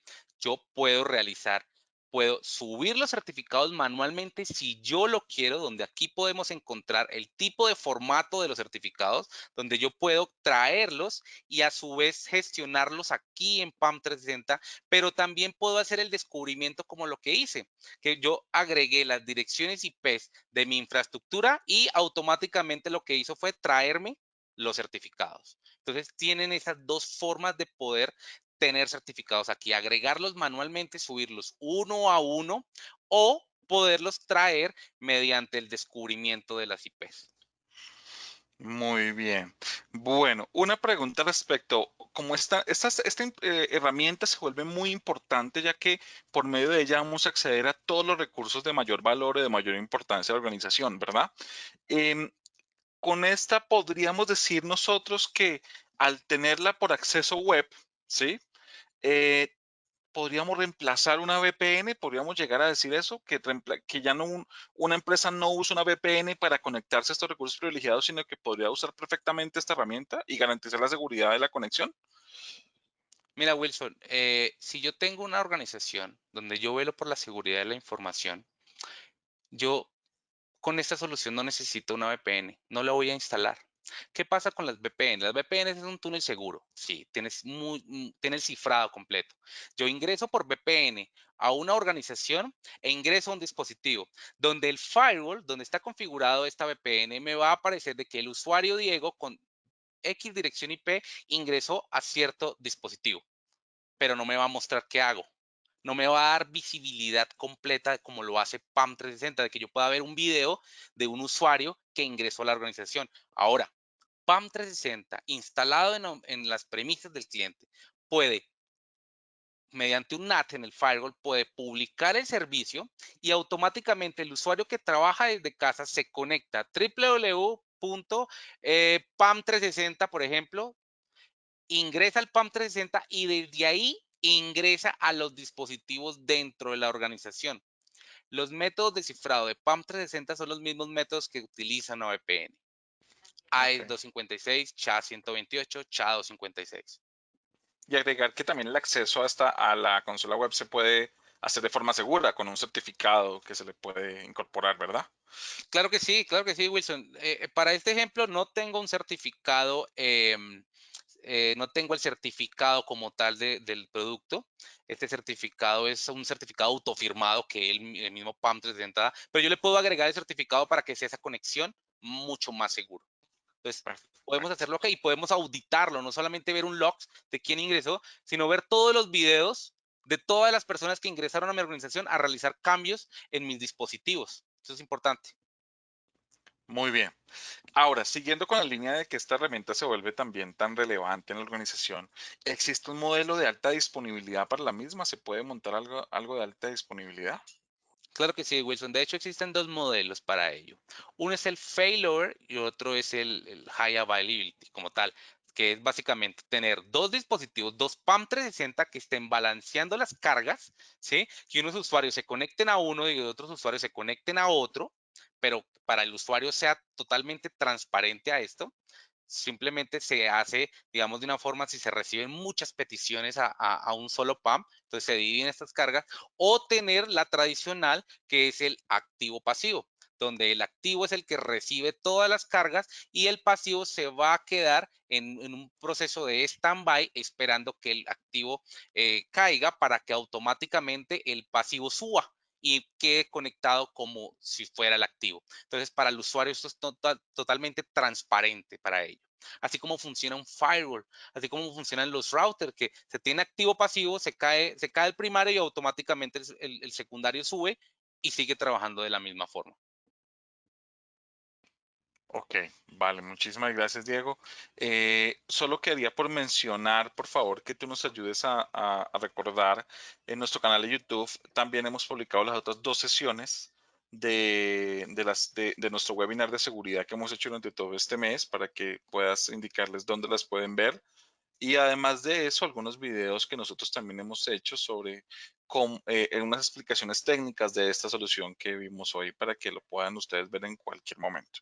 Puedo subir los certificados manualmente si yo lo quiero, donde aquí podemos encontrar el tipo de formato de los certificados, donde yo puedo traerlos y a su vez gestionarlos aquí en PAM 360, pero también puedo hacer el descubrimiento como lo que hice, que yo agregué las direcciones IPs de mi infraestructura y automáticamente lo que hizo fue traerme los certificados. Entonces tienen esas dos formas de poder tener certificados aquí, agregarlos manualmente, subirlos uno a uno o poderlos traer mediante el descubrimiento de las IPs. Muy bien. Bueno, una pregunta respecto, como esta herramienta se vuelve muy importante ya que por medio de ella vamos a acceder a todos los recursos de mayor valor y de mayor importancia de la organización, ¿verdad? Em, con esta podríamos decir nosotros que al tenerla por acceso web, ¿sí? Eh, podríamos reemplazar una VPN, podríamos llegar a decir eso, que ya no una empresa no usa una VPN para conectarse a estos recursos privilegiados, sino que podría usar perfectamente esta herramienta y garantizar la seguridad de la conexión. Mira, Wilson, si yo tengo una organización donde yo velo por la seguridad de la información, yo con esta solución no necesito una VPN, no la voy a instalar. ¿Qué pasa con las VPN? Las VPN es un túnel seguro, sí, tiene el cifrado completo. Yo ingreso por VPN a una organización e ingreso a un dispositivo donde el firewall, donde está configurado esta VPN, me va a aparecer de que el usuario Diego con X dirección IP ingresó a cierto dispositivo, pero no me va a mostrar qué hago. No me va a dar visibilidad completa como lo hace PAM 360, de que yo pueda ver un video de un usuario que ingresó a la organización. Ahora, PAM 360 instalado en las premisas del cliente puede, mediante un NAT en el firewall, puede publicar el servicio y automáticamente el usuario que trabaja desde casa se conecta a www.pam360, por ejemplo, ingresa al PAM 360 y desde ahí ingresa a los dispositivos dentro de la organización. Los métodos de cifrado de PAM 360 son los mismos métodos que utiliza una VPN. Ok. AES 256, SHA-128, SHA-256. Y agregar que también el acceso a la consola web se puede hacer de forma segura con un certificado que se le puede incorporar, ¿verdad? Claro que sí, Wilson. Para este ejemplo no tengo un certificado, no tengo el certificado como tal del producto. Este certificado es un certificado autofirmado que el mismo PAM 360 da, pero yo le puedo agregar el certificado para que sea esa conexión mucho más seguro. Entonces, podemos Perfecto. hacerlo acá y podemos auditarlo, no solamente ver un log de quién ingresó, sino ver todos los videos de todas las personas que ingresaron a mi organización a realizar cambios en mis dispositivos. Eso es importante. Muy bien. Ahora, siguiendo con la línea de que esta herramienta se vuelve también tan relevante en la organización, ¿existe un modelo de alta disponibilidad para la misma? ¿Se puede montar algo de alta disponibilidad? Claro que sí, Wilson. De hecho, existen dos modelos para ello. Uno es el failover y otro es el high availability como tal, que es básicamente tener dos dispositivos, dos PAM 360 que estén balanceando las cargas, ¿sí? Que unos usuarios se conecten a uno y otros usuarios se conecten a otro, pero para el usuario sea totalmente transparente a esto. Simplemente se hace, digamos, de una forma, si se reciben muchas peticiones a un solo PAM, entonces se dividen estas cargas, o tener la tradicional, que es el activo pasivo, donde el activo es el que recibe todas las cargas y el pasivo se va a quedar en un proceso de stand-by esperando que el activo caiga para que automáticamente el pasivo suba y quede conectado como si fuera el activo. Entonces, para el usuario esto es totalmente transparente para ello. Así como funciona un firewall, así como funcionan los routers, que se tiene activo pasivo, se cae el primario y automáticamente el secundario sube y sigue trabajando de la misma forma. Ok, vale, muchísimas gracias, Diego. Solo quería por mencionar, por favor, que tú nos ayudes a recordar en nuestro canal de YouTube. También hemos publicado las otras dos sesiones de nuestro webinar de seguridad que hemos hecho durante todo este mes para que puedas indicarles dónde las pueden ver. Y además de eso, algunos videos que nosotros también hemos hecho sobre unas explicaciones técnicas de esta solución que vimos hoy para que lo puedan ustedes ver en cualquier momento.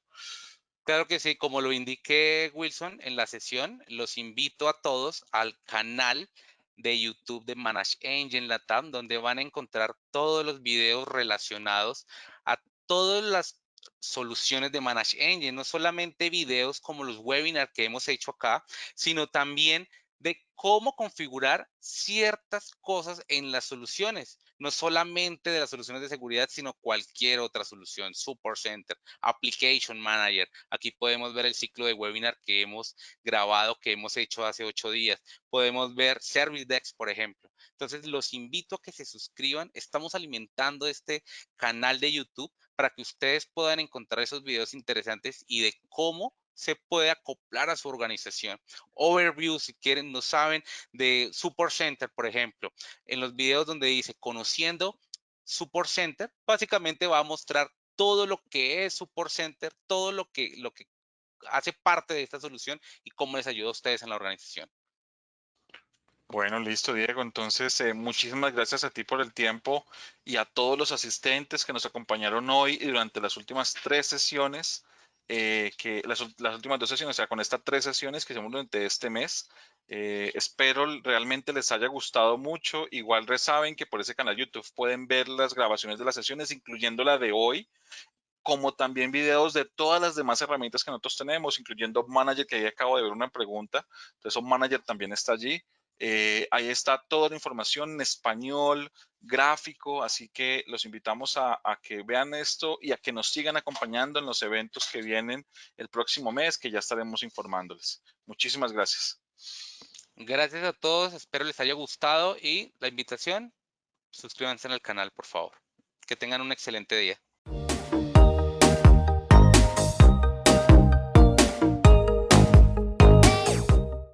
Claro que sí, como lo indiqué Wilson en la sesión, los invito a todos al canal de YouTube de Manage Engine Latam, donde van a encontrar todos los videos relacionados a todas las soluciones de Manage Engine, no solamente videos como los webinars que hemos hecho acá, sino también de cómo configurar ciertas cosas en las soluciones, no solamente de las soluciones de seguridad, sino cualquier otra solución, Support Center, Application Manager. Aquí podemos ver el ciclo de webinar que hemos grabado, que hemos hecho hace 8 días. Podemos ver Service Desk, por ejemplo. Entonces, los invito a que se suscriban. Estamos alimentando este canal de YouTube para que ustedes puedan encontrar esos videos interesantes y de cómo se puede acoplar a su organización. Overview, si quieren, no saben, de Support Center, por ejemplo. En los videos donde dice conociendo Support Center, básicamente va a mostrar todo lo que es Support Center, todo lo que hace parte de esta solución y cómo les ayuda a ustedes en la organización. Bueno, listo, Diego. Entonces, muchísimas gracias a ti por el tiempo y a todos los asistentes que nos acompañaron hoy y durante las últimas tres sesiones, las últimas dos sesiones, o sea, con estas tres sesiones que hicimos durante este mes. Espero realmente les haya gustado mucho. Igual saben que por ese canal YouTube pueden ver las grabaciones de las sesiones, incluyendo la de hoy, como también videos de todas las demás herramientas que nosotros tenemos, incluyendo Manager, que ahí acabo de ver una pregunta. Entonces, Manager también está allí. Ahí está toda la información en español, gráfico, así que los invitamos a que vean esto y a que nos sigan acompañando en los eventos que vienen el próximo mes, que ya estaremos informándoles. Muchísimas gracias. Gracias a todos, espero les haya gustado y la invitación, suscríbanse al canal, por favor. Que tengan un excelente día.